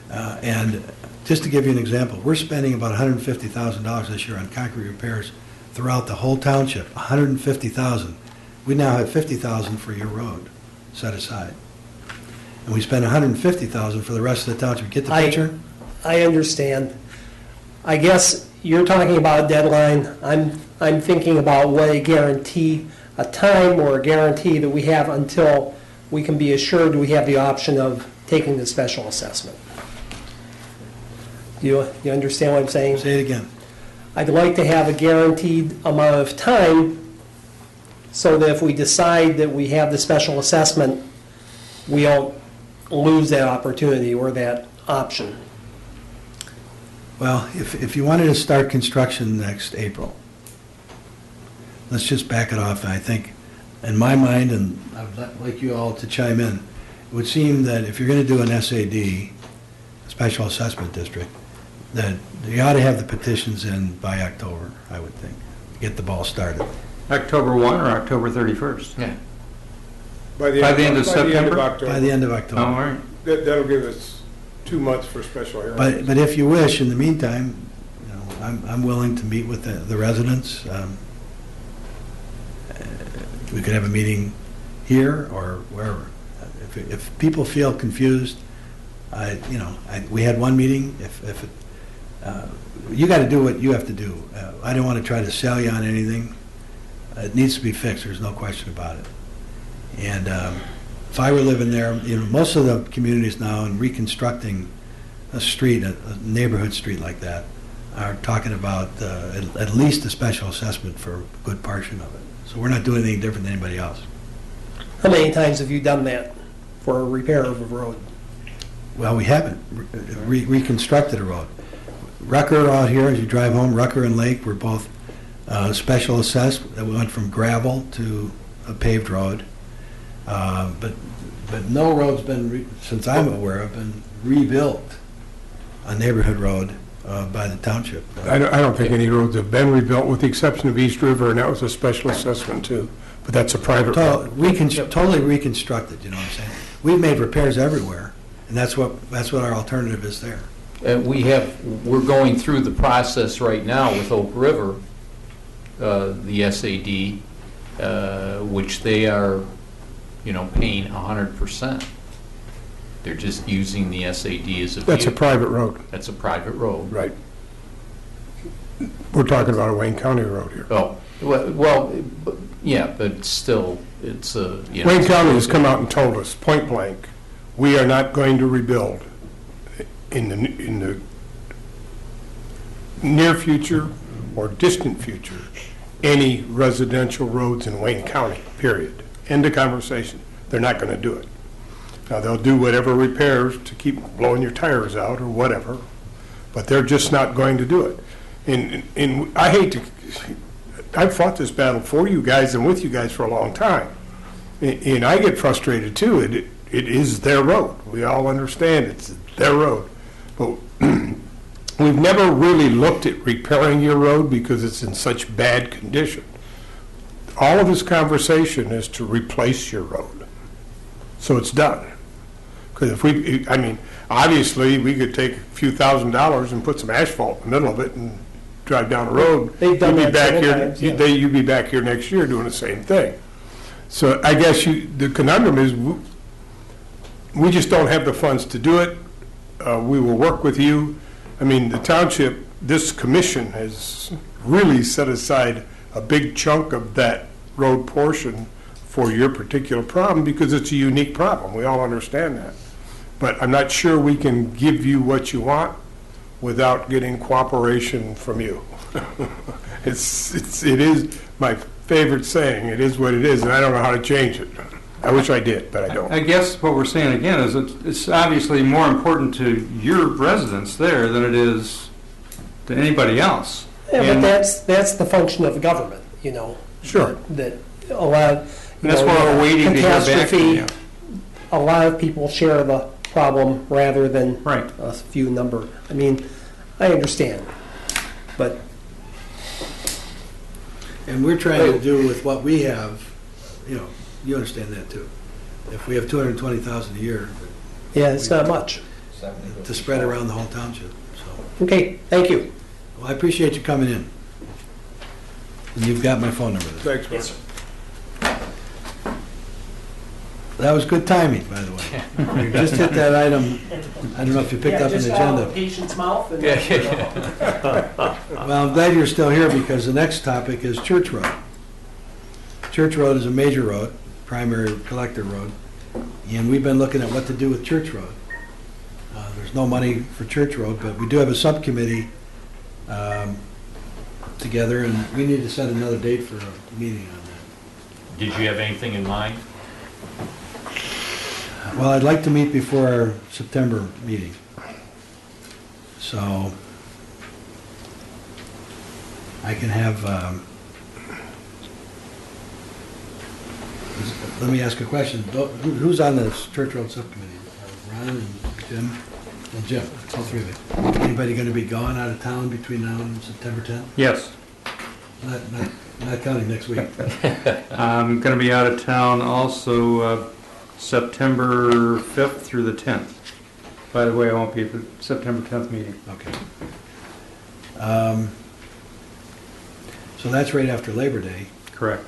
And just to give you an example, we're spending about $150,000 this year on concrete repairs throughout the whole township, $150,000. We now have $50,000 for your road set aside. And we spend $150,000 for the rest of the township. Get the picture? I understand. I guess you're talking about a deadline. I'm thinking about what a guarantee, a time or a guarantee that we have until we can be assured we have the option of taking the special assessment. You understand what I'm saying? Say it again. I'd like to have a guaranteed amount of time so that if we decide that we have the special assessment, we don't lose that opportunity or that option. Well, if you wanted to start construction next April, let's just back it off. I think, in my mind, and I would like you all to chime in, it would seem that if you're going to do an SAD, a Special Assessment District, that you ought to have the petitions in by October, I would think, to get the ball started. October 1 or October 31st? Yeah. By the end of September? By the end of October. All right. That'll give us 2 months for special hearings. But if you wish, in the meantime, I'm willing to meet with the residents. We could have a meeting here or wherever. If people feel confused, we had one meeting. You got to do what you have to do. I don't want to try to sell you on anything. It needs to be fixed. There's no question about it. And if I were living there, most of the communities now in reconstructing a street, a neighborhood street like that, are talking about at least a special assessment for a good portion of it. So we're not doing anything different than anybody else. How many times have you done that for a repair of a road? Well, we haven't reconstructed a road. Rucker out here, as you drive home, Rucker and Lake were both special assessed. We went from gravel to a paved road. But no road's been, since I'm aware of, been rebuilt, a neighborhood road by the township. I don't think any roads have been rebuilt, with the exception of East River, and that was a special assessment too. But that's a private road. Totally reconstructed, you know what I'm saying? We've made repairs everywhere, and that's what our alternative is there. We're going through the process right now with Oak River, the SAD, which they are, paying 100%. They're just using the SAD as a vehicle. That's a private road. That's a private road. Right. We're talking about a Wayne County road here. Oh, yeah, but still, it's a, Wayne County has come out and told us, point blank, we are not going to rebuild in the near future or distant future any residential roads in Wayne County, period. End of conversation. They're not going to do it. Now, they'll do whatever repairs to keep blowing your tires out or whatever, but they're just not going to do it. And I've fought this battle for you guys and with you guys for a long time. And I get frustrated too. It is their road. We all understand it's their road. But we've never really looked at repairing your road because it's in such bad condition. All of this conversation is to replace your road. So it's done. Because obviously we could take a few $1,000s and put some asphalt in the middle of it and drive down the road. They've done that several times, yeah. You'd be back here next year doing the same thing. So I guess the conundrum is we just don't have the funds to do it. We will work with you. The township, this commission has really set aside a big chunk of that road portion for your particular problem because it's a unique problem. We all understand that. But I'm not sure we can give you what you want without getting cooperation from you. It is my favorite saying, it is what it is, and I don't know how to change it. I wish I did, but I don't. I guess what we're saying again is it's obviously more important to your residents there than it is to anybody else. Yeah, but And that's the function of government, you know. Sure. That a lot, you that's know, why we're waiting to hear back from catastrophe, you. a lot of people share the problem rather than Right. a few number. I mean, I understand, but And we're trying to do with what we have, you know, you understand that too. If we have 220,000 a year, yeah, it's not much. to spread around the whole township, so. Okay, thank you. Well, I appreciate you coming in. And you've got my phone number there. Thanks, Mark. That was good timing, by the way. You just hit that item, I don't know if you picked up an agenda. patient's mouth and. Well, I'm glad you're still here because the next topic is Church Road. Church Road is a major road, primary collector road, and we've been looking at what to do with Church Road. There's no money for Church Road, but we do have a subcommittee together, and we need to set another date for a meeting on that. Did you have anything in mind? Well, I'd like to meet before our September meeting. So I can have, let me ask a question. Who's on the Church Road Subcommittee? Ron and Jim? And Jim, all three of you. Anybody going to be gone out of town between now and September 10th? Yes. Not counting next week. I'm going to be out of town also September 5th through the 10th. By the way, I won't be at the September 10th meeting. Okay. So that's right after Labor Day. Correct.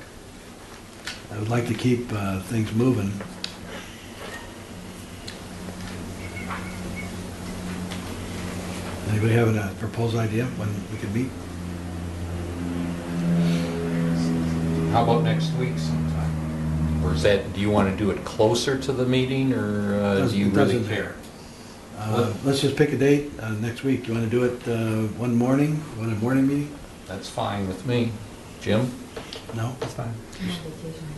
I would like to keep things moving. Anybody have a proposed idea when we could meet? How about next week sometime? Or is that, do you want to do it closer to the meeting, or do you It really doesn't care? Let's just pick a date next week. You want to do it one morning? You want a morning meeting? That's fine with me. Jim? No? That's fine.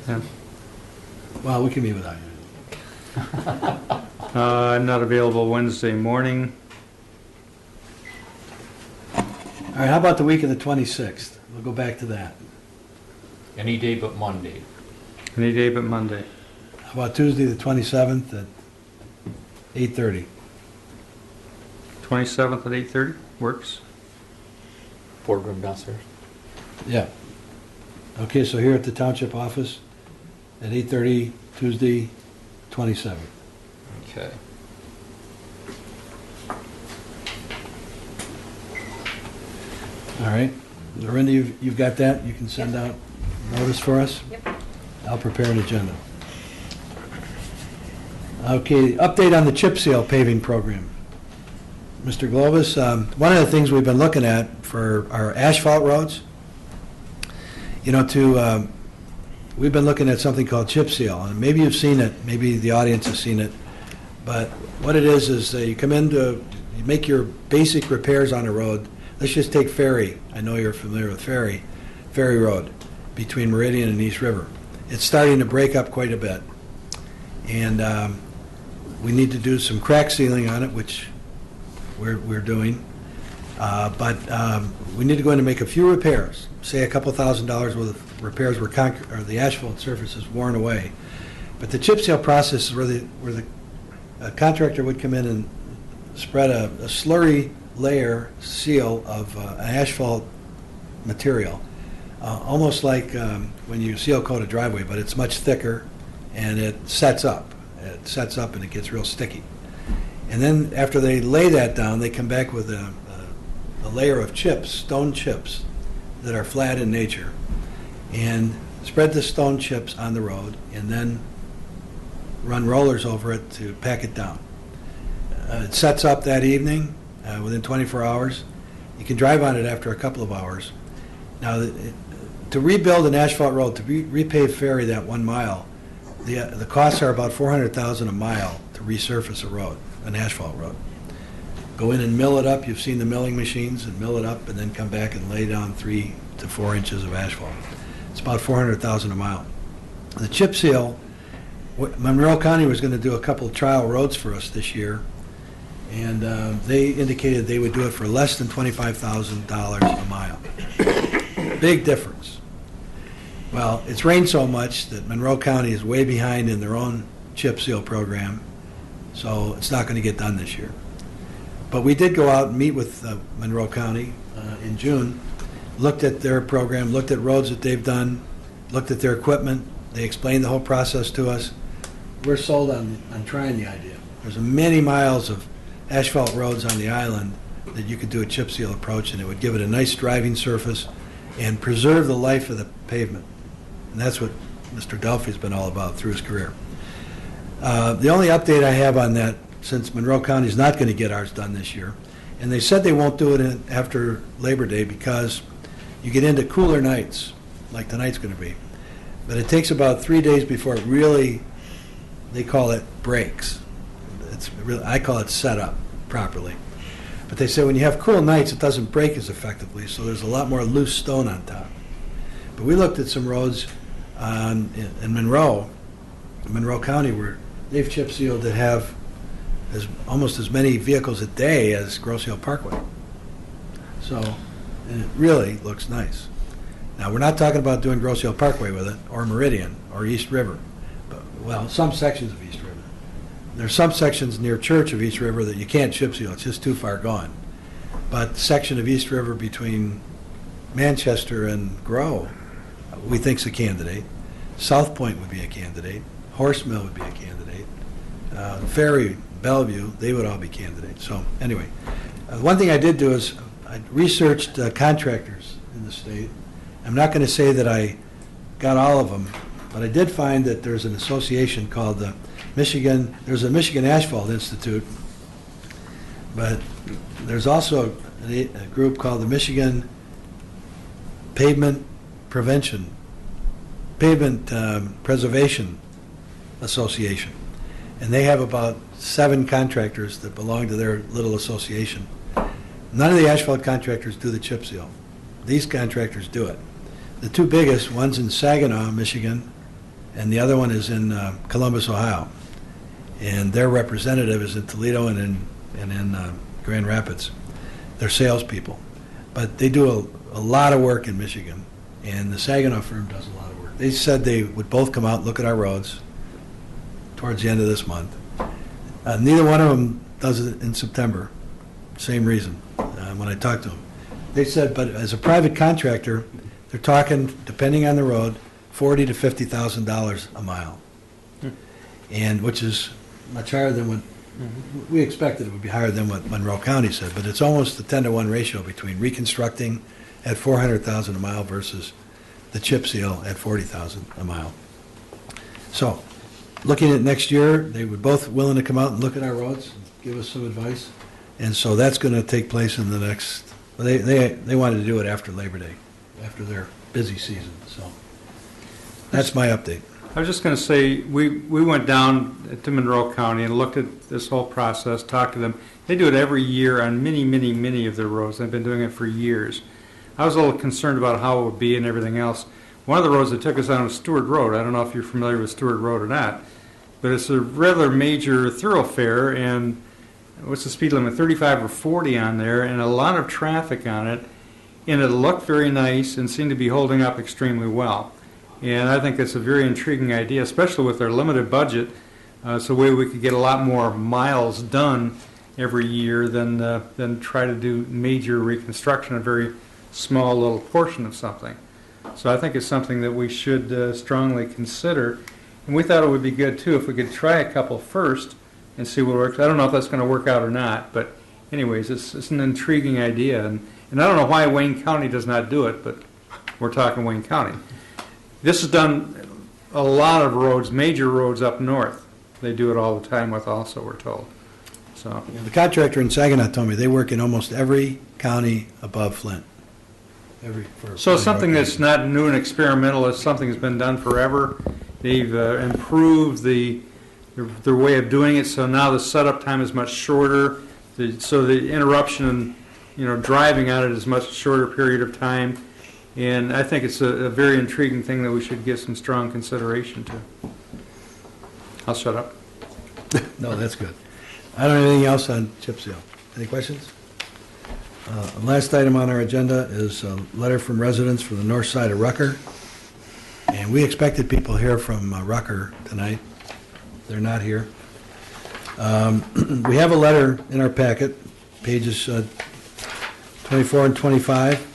Yeah. Well, we can meet without you. I'm not available Wednesday morning. All right, how about the week of the 26th? We'll go back to that. Any day but Monday. Any day but Monday. How about Tuesday, the 27th at 8:30? 27th at 8:30 works. Boardroom downstairs. Yeah. Okay, so here at the township office at 8:30, Tuesday, 27th. Okay. All right. Lorinda, you've got that? You can send out notice for us? Yep. I'll prepare an agenda. Okay, update on the chip seal paving program. Mr. Globus, one of the things we've been looking at for our asphalt roads, you know, we've been looking at something called chip seal, and maybe you've seen it, maybe the audience has seen it, but what it is you come in to, you make your basic repairs on a road. Let's just take Ferry. I know you're familiar with Ferry Road between Meridian and East River. It's starting to break up quite a bit, and we need to do some crack sealing on it, which we're doing, but we need to go in and make a few repairs, say a couple $1,000s worth of repairs where the asphalt surface is worn away. But the chip seal process is where the contractor would come in and spread a slurry layer seal of asphalt material, almost like when you seal coat a driveway, but it's much thicker and it sets up. It sets up and it gets real sticky. And then after they lay that down, they come back with a layer of chips, stone chips, that are flat in nature, and spread the stone chips on the road, and then run rollers over it to pack it down. It sets up that evening, within 24 hours. You can drive on it after a couple of hours. Now, to rebuild an asphalt road, to repave Ferry that 1 mile, the costs are about $400,000 a mile to resurface a road, an asphalt road. go in and mill it up. You've seen the milling machines, and mill it up and then come back and lay down 3 to 4 inches of asphalt. It's about $400,000 a mile. The chip seal, Monroe County was going to do a couple of trial roads for us this year, and they indicated they would do it for less than $25,000 a mile. Big difference. Well, it's rained so much that Monroe County is way behind in their own chip seal program, so it's not going to get done this year. But we did go out and meet with Monroe County in June, looked at their program, looked at roads that they've done, looked at their equipment. They explained the whole process to us. We're sold on trying the idea. There's many miles of asphalt roads on the island that you could do a chip seal approach, and it would give it a nice driving surface and preserve the life of the pavement. And that's what Mr. Delphi's been all about through his career. The only update I have on that, since Monroe County is not going to get ours done this year, and they said they won't do it after Labor Day because you get into cooler nights, like tonight's going to be. But it takes about 3 days before it really, they call it breaks. It's really, I call it set up properly. But they say when you have cool nights, it doesn't break as effectively, so there's a lot more loose stone on top. But we looked at some roads in Monroe County, where they've chip sealed that have almost as many vehicles a day as Grosse Ile Parkway. So, and it really looks nice. Now, we're not talking about doing Grosse Ile Parkway with it, or Meridian, or East River. But, well, some sections of East River. There's some sections near Church of East River that you can't chip seal. It's just too far gone. But the section of East River between Manchester and Grow, we think's a candidate. South Point would be a candidate. Horse Mill would be a candidate. Ferry, Bellevue, they would all be candidates. So anyway, one thing I did do is I researched contractors in the state. I'm not going to say that I got all of them, but I did find that there's an association called the there's a Michigan Asphalt Institute, but there's also a group called the Michigan Pavement Preservation Association. And they have about 7 contractors that belong to their little association. None of the asphalt contractors do the chip seal. These contractors do it. The 2 biggest, one's in Saginaw, Michigan, and the other one is in Columbus, Ohio. And their representative is in Toledo and in Grand Rapids. They're salespeople. But they do a lot of work in Michigan, and the Saginaw firm does a lot of work. They said they would both come out and look at our roads towards the end of this month. Neither one of them does it in September. Same reason when I talked to them. They said, but as a private contractor, they're talking, depending on the road, $40,000 to $50,000 a mile, and which is much higher than what we expected. It would be higher than what Monroe County said, but it's almost a 10-to-1 ratio between reconstructing at $400,000 a mile versus the chip seal at $40,000 a mile. So, looking at next year, they were both willing to come out and look at our roads, and give us some advice, and so that's going to take place in the next. Well, they wanted to do it after Labor Day, after their busy season. So that's my update. I was just going to say, we went down to Monroe County and looked at this whole process, talked to them. They do it every year on many of their roads. They've been doing it for years. I was a little concerned about how it would be and everything else. One of the roads that took us on was Stewart Road. I don't know if you're familiar with Stewart Road or not, but it's a rather major thoroughfare, and what's the speed limit, 35 or 40 on there, and a lot of traffic on it, and it looked very nice and seemed to be holding up extremely well. And I think it's a very intriguing idea, especially with their limited budget. It's a way we could get a lot more miles done every year than try to do major reconstruction, a very small little portion of something. So I think it's something that we should strongly consider. And we thought it would be good, too, if we could try a couple first and see what works. I don't know if that's going to work out or not, but anyways, it's an intriguing idea. And I don't know why Wayne County does not do it, but we're talking Wayne County. This has done a lot of roads, major roads up north. They do it all the time with also, we're told. So The contractor in Saginaw told me they work in almost every county above Flint. So it's something that's not new and experimental. It's something that's been done forever. They've improved their way of doing it, so now the setup time is much shorter. So the interruption, driving on it is a much shorter period of time. And I think it's a very intriguing thing that we should give some strong consideration to. I'll shut up. No, that's good. I don't have anything else on chip seal. Any questions? Last item on our agenda is a letter from residents from the north side of Rucker. And we expected people here from Rucker tonight. They're not here. We have a letter in our packet, pages 24 and 25,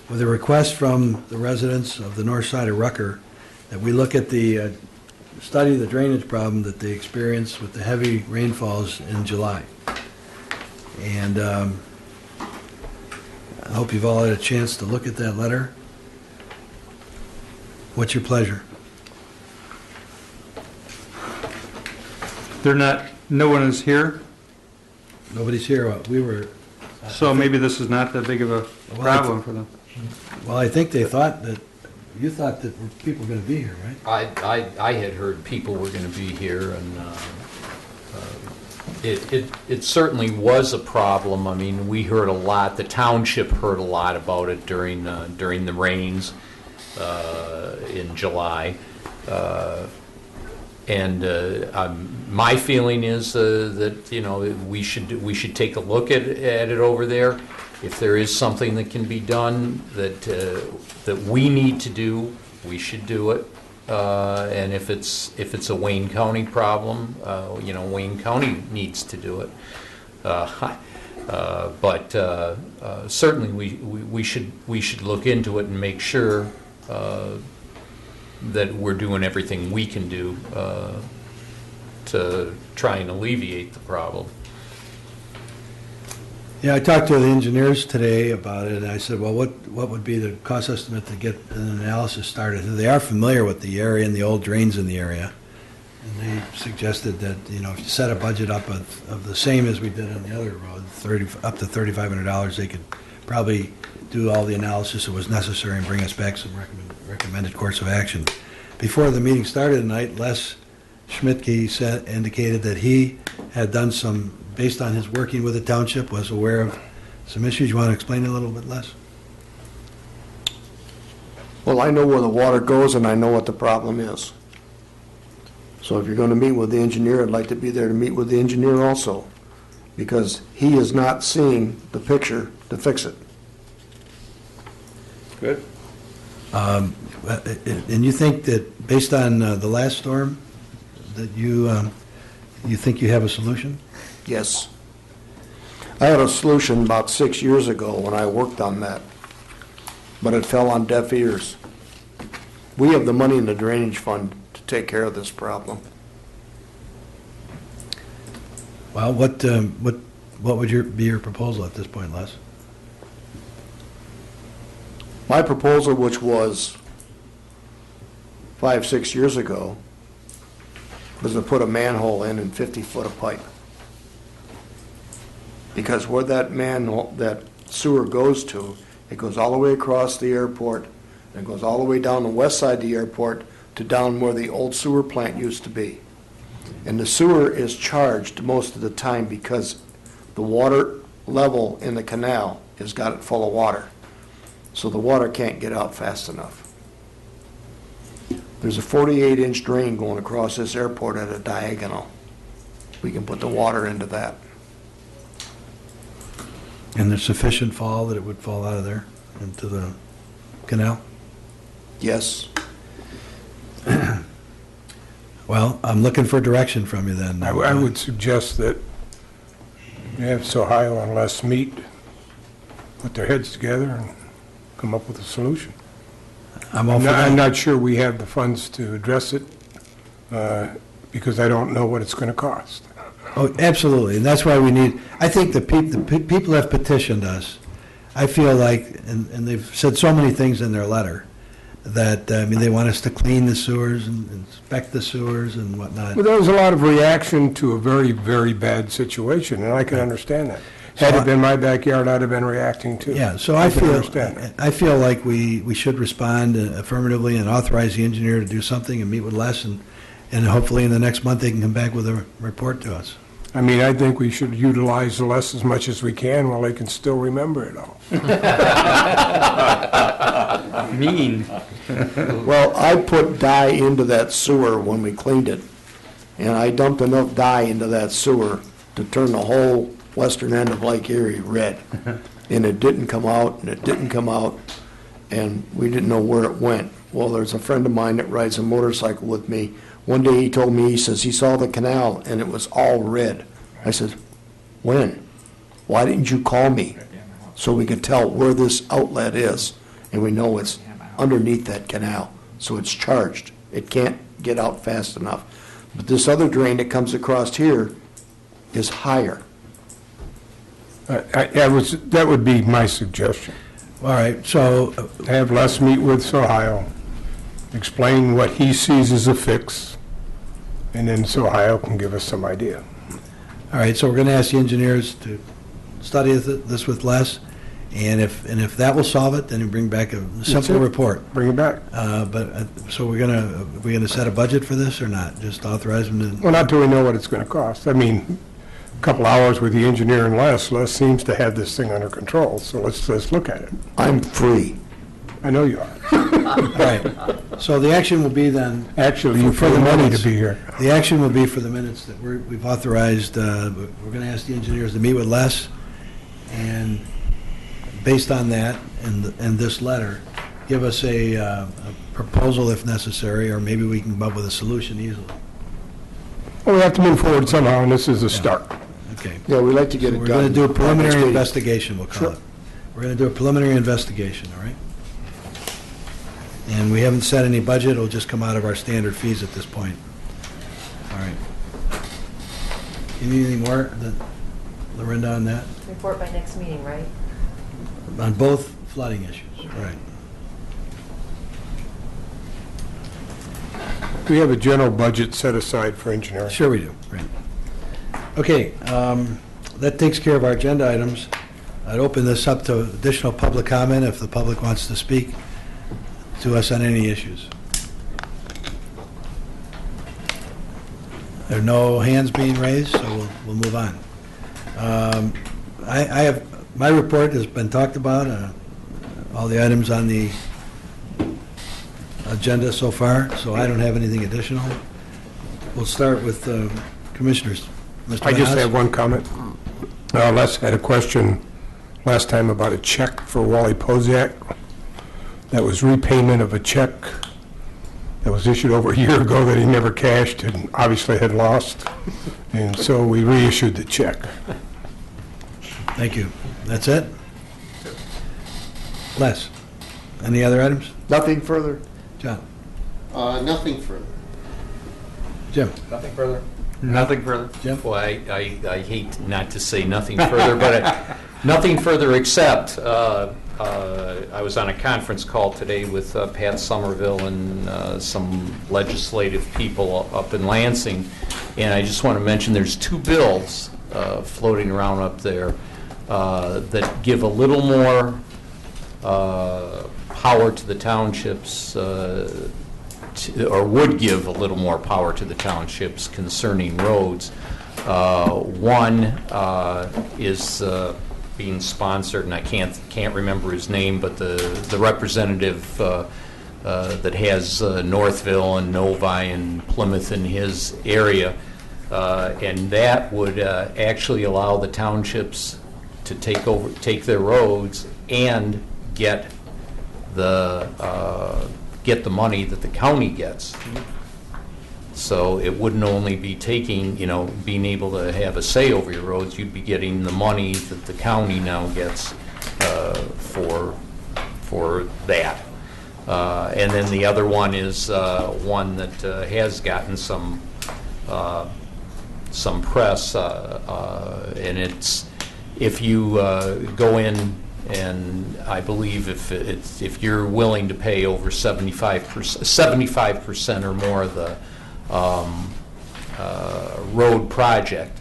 with a request from the residents of the north side of Rucker that we look at the study the drainage problem that they experienced with the heavy rainfalls in July. And I hope you've all had a chance to look at that letter. What's your pleasure? No one is here, Nobody's here. We were, so maybe this is not that big of a problem for them. well, I think they thought that, you thought that people were going to be here, right? I had heard people were going to be here, and it certainly was a problem. I mean, we heard a lot, the township heard a lot about it during the rains in July. My feeling is that we should take a look at it over there. If there is something that can be done that we need to do, we should do it. And if it's a Wayne County problem, Wayne County needs to do it. But certainly we should look into it and make sure that we're doing everything we can do to try and alleviate the problem. Yeah, I talked to the engineers today about it, and I said, well, what would be the cost estimate to get an analysis started? They are familiar with the area and the old drains in the area, and they suggested that, if you set a budget up of the same as we did on the other road, up to $3,500, they could probably do all the analysis that was necessary and bring us back some recommended course of action. Before the meeting started tonight, Les Schmidtke indicated that he had done some, based on his working with the township, was aware of some issues. You want to explain it a little bit, Les? Well, I know where the water goes and I know what the problem is. So if you're going to meet with the engineer, I'd like to be there to meet with the engineer also, because he is not seeing the picture to fix it. Good. And you think that, based on the last storm, that you think you have a solution? Yes. I had a solution about 6 years ago when I worked on that, but it fell on deaf ears. We have the money in the drainage fund to take care of this problem. Well, what would be your proposal at this point, Les? My proposal, which was 5, 6 years ago, was to put a manhole in and 50 foot of pipe. Because where that sewer goes to, it goes all the way across the airport, and it goes all the way down the west side of the airport to down where the old sewer plant used to be. And the sewer is charged most of the time because the water level in the canal has got it full of water. So the water can't get out fast enough. There's a 48-inch drain going across this airport at a diagonal. We can put the water into that. And there's sufficient fall that it would fall out of there into the canal? Yes. Well, I'm looking for direction from you then. I would suggest that you have Sohio and Les meet, put their heads together, and come up with a solution. I'm all for that. I'm not sure we have the funds to address it, because I don't know what it's going to cost. Oh, absolutely, and that's why we need, I think the people have petitioned us. I feel like, and they've said so many things in their letter, that, they want us to clean the sewers and inspect the sewers and whatnot. Well, there was a lot of reaction to a very, very bad situation, and I can understand that. Had it been my backyard, I'd have been reacting too. Yeah, so I I can understand that. feel like we should respond affirmatively and authorize the engineer to do something and meet with Les, and hopefully in the next month they can come back with a report to us. I mean, I think we should utilize the less as much as we can while they can still remember it all. Mean. Well, I put dye into that sewer when we cleaned it, and I dumped enough dye into that sewer to turn the whole western end of Lake Erie red. And it didn't come out, and it didn't come out, and we didn't know where it went. Well, there's a friend of mine that rides a motorcycle with me. One day he told me, he says he saw the canal and it was all red. I said, when? Why didn't you call me so we could tell where this outlet is? And we know it's underneath that canal, so it's charged. It can't get out fast enough. But this other drain that comes across here is higher. That would be my suggestion. All right, so, Have Les meet with Ohio, explain what he sees as a fix, and then Ohio can give us some idea. all right, so we're going to ask the engineers to study this with Les, and if that will solve it, then we bring back a simple it. report. Bring it back. So we're gonna set a budget for this or not? Just authorize them to, Well, not till we know what it's going to cost. I mean, a couple hours with the engineer and Les seems to have this thing under control, so let's look at it. I'm free. I know you are. all right. So the action will be then, Actually, you For pay the the money minutes. to be here. the action will be for the minutes that we've authorized, we're gonna ask the engineers to meet with Les, and based on that and this letter, give us a proposal if necessary, or maybe we can come up with a solution easily. Well, we have to move forward somehow, and this is a start. Okay. Yeah, we like to get So it we're done. going to do a Next preliminary meeting. investigation, we'll call it. We're going to do a preliminary investigation, all right? And we haven't set any budget, it'll just come out of our standard fees at this point. All right. You need any more, Lorinda, on that? Report by next meeting, right? On both flooding issues, right? We have a general budget set aside for engineering. Sure we do, right. Okay, that takes care of our agenda items. I'd open this up to additional public comment if the public wants to speak to us on any issues. There are no hands being raised, so we'll move on. I have, my report has been talked about, all the items on the agenda so far, so I don't have anything additional. We'll start with commissioners. Mr. I just Haas? have one comment. Les had a question last time about a check for Wally Posiak. That was repayment of a check that was issued over a year ago that he never cashed and obviously had lost. And so we reissued the check. Thank you. That's it? Les, any other items? Nothing further? John? Nothing further. Jim? Nothing further? Nothing further? Jim? Boy, I hate not to say nothing further, but nothing further except, I was on a conference call today with Pat Somerville and some legislative people up in Lansing, and I just want to mention there's two bills floating around up there that give a little more power to the townships, or would give a little more power to the townships concerning roads. One is being sponsored, and I can't remember his name, but the representative that has Northville and Novi and Plymouth in his area, and that would actually allow the townships to take their roads and get the money that the county gets. So it wouldn't only be taking, being able to have a say over your roads, you'd be getting the money that the county now gets for that. And then the other one is one that has gotten some press, and it's, if you go in, and I believe if you're willing to pay over 75% or more of the road project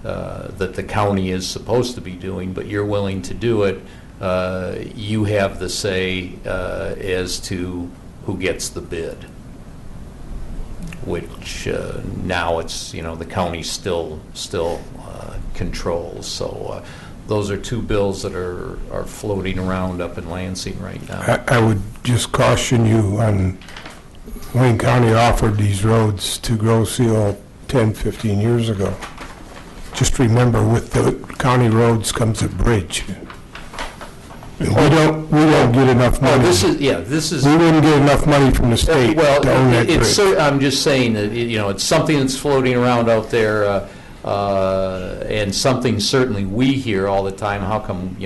that the county is supposed to be doing, but you're willing to do it, you have the say as to who gets the bid. which now it's, the county still controls. So those are two bills that are floating around up in Lansing right now. I would just caution you on, Wayne County offered these roads to Grosse Seal 10, 15 years ago. Just remember, with the county roads comes a bridge. And we don't get enough money. This is. We wouldn't get enough money from the state to Well, own that bridge. I'm just saying that, it's something that's floating around out there, and something certainly we hear all the time. How come,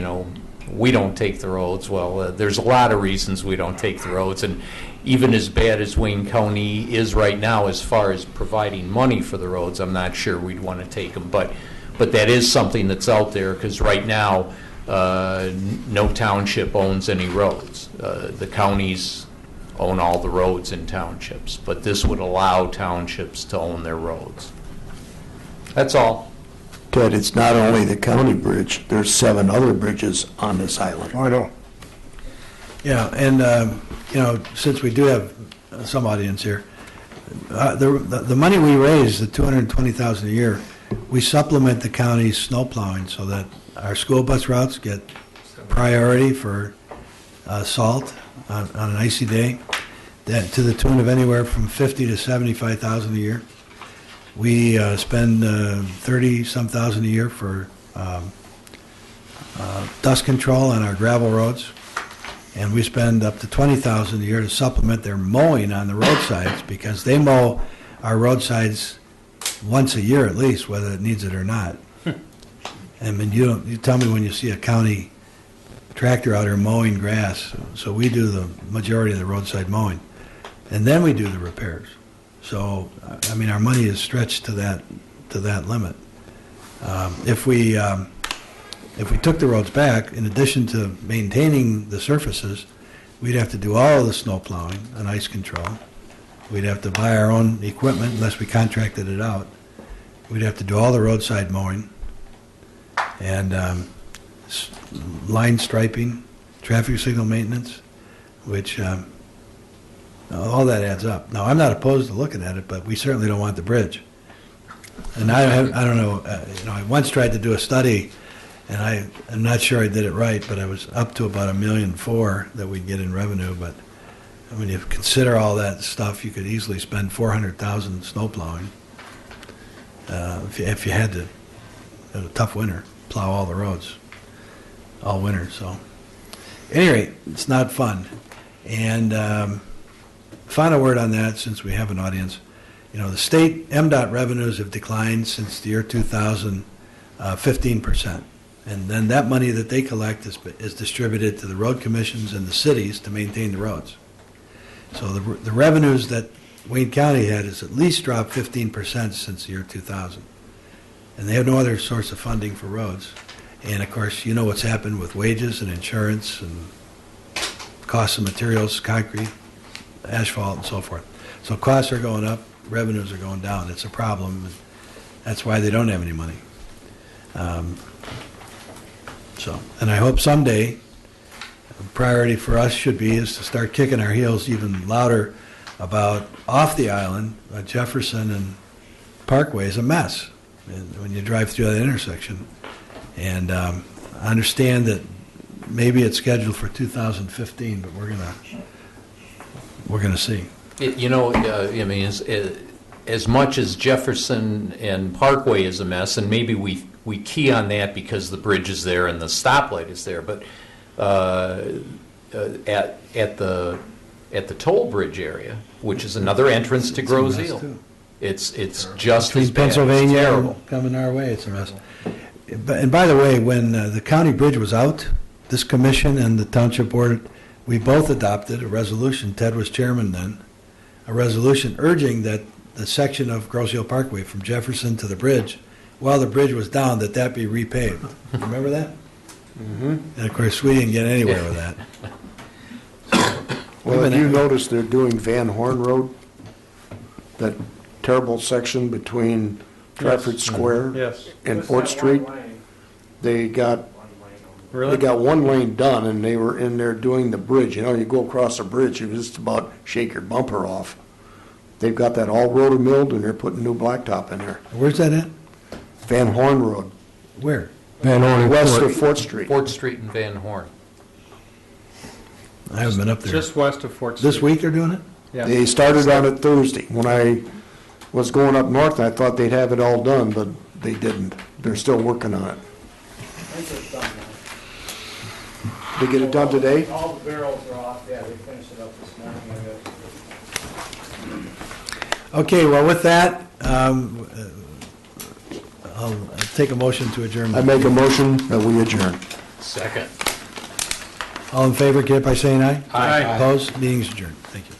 we don't take the roads? Well, there's a lot of reasons we don't take the roads, and even as bad as Wayne County is right now as far as providing money for the roads, I'm not sure we'd want to take them. But that is something that's out there, because right now, no township owns any roads. The counties own all the roads in townships, but this would allow townships to own their roads. That's all. Ted, it's not only the county bridge, there's 7 other bridges on this island. I know. Yeah, and, since we do have some audience here, the money we raise, the $220,000 a year, we supplement the county's snow plowing so that our school bus routes get priority for salt on an icy day, that to the tune of anywhere from $50,000 to $75,000 a year. We spend $30-some thousand a year for dust control on our gravel roads, and we spend up to $20,000 a year to supplement their mowing on the roadsides, because they mow our roadsides once a year at least, whether it needs it or not. I mean, you tell me when you see a county tractor out there mowing grass. So we do the majority of the roadside mowing, and then we do the repairs. So I mean, our money is stretched to that limit. If we took the roads back, in addition to maintaining the surfaces, we'd have to do all of the snow plowing and ice control. We'd have to buy our own equipment unless we contracted it out. We'd have to do all the roadside mowing and line striping, traffic signal maintenance, which all that adds up. Now, I'm not opposed to looking at it, but we certainly don't want the bridge. And I don't know, I once tried to do a study, and I'm not sure I did it right, but I was up to about $1.4 million that we'd get in revenue. But when you consider all that stuff, you could easily spend $400,000 snow plowing if you had to, in a tough winter, plow all the roads all winter. So, at any rate, it's not fun. And final word on that, since we have an audience, the state MDOT revenues have declined since the year 2000, 15%. And then that money that they collect is distributed to the road commissions and the cities to maintain the roads. So the revenues that Wayne County had has at least dropped 15% since the year 2000. And they have no other source of funding for roads. And of course, you know what's happened with wages and insurance and costs of materials, concrete, asphalt, and so forth. So costs are going up, revenues are going down. It's a problem. And that's why they don't have any money. And I hope someday, a priority for us should be is to start kicking our heels even louder about off the island, Jefferson and Parkway is a mess when you drive through that intersection. And I understand that maybe it's scheduled for 2015, but we're gonna see. I mean, as much as Jefferson and Parkway is a mess, and maybe we key on that because the bridge is there and the stoplight is there, but at the toll bridge area, which is another entrance to Grosse Ile, it's just as Between bad. Pennsylvania It's terrible. and coming our way, it's a mess. And by the way, when the county bridge was out, this commission and the township board, we both adopted a resolution, Ted was chairman then, a resolution urging that the section of Grosse Ile Parkway from Jefferson to the bridge, while the bridge was down, that be repaved. Remember that? Mm-hmm. And of course, we didn't get anywhere with that. Well, have you noticed they're doing Van Horn Road? That terrible section between Trafford Square Yes. and 4th Street? They got one lane done, and they were in there doing the bridge. You go across the bridge, you just about shake your bumper off. They've got that all roto-milled, and they're putting new blacktop in there. Where's that at? Van Horn Road, Where? Van Horn and west Fort. of Fort Street. 4th Street and Van Horn. I haven't been up there. Just west of Fort Street. This week they're doing it? Yeah. They started on it Thursday. When I was going up north, I thought they'd have it all done, but they didn't. They're still working on it. They get it done today? All the barrels are off, yeah, they finished it up this morning, I guess. Okay, well, with that, I'll take a motion to adjourn. I make a motion that we adjourn. Second. All in favor, get it by saying aye. Aye. Opposed? Meeting's adjourned. Thank you.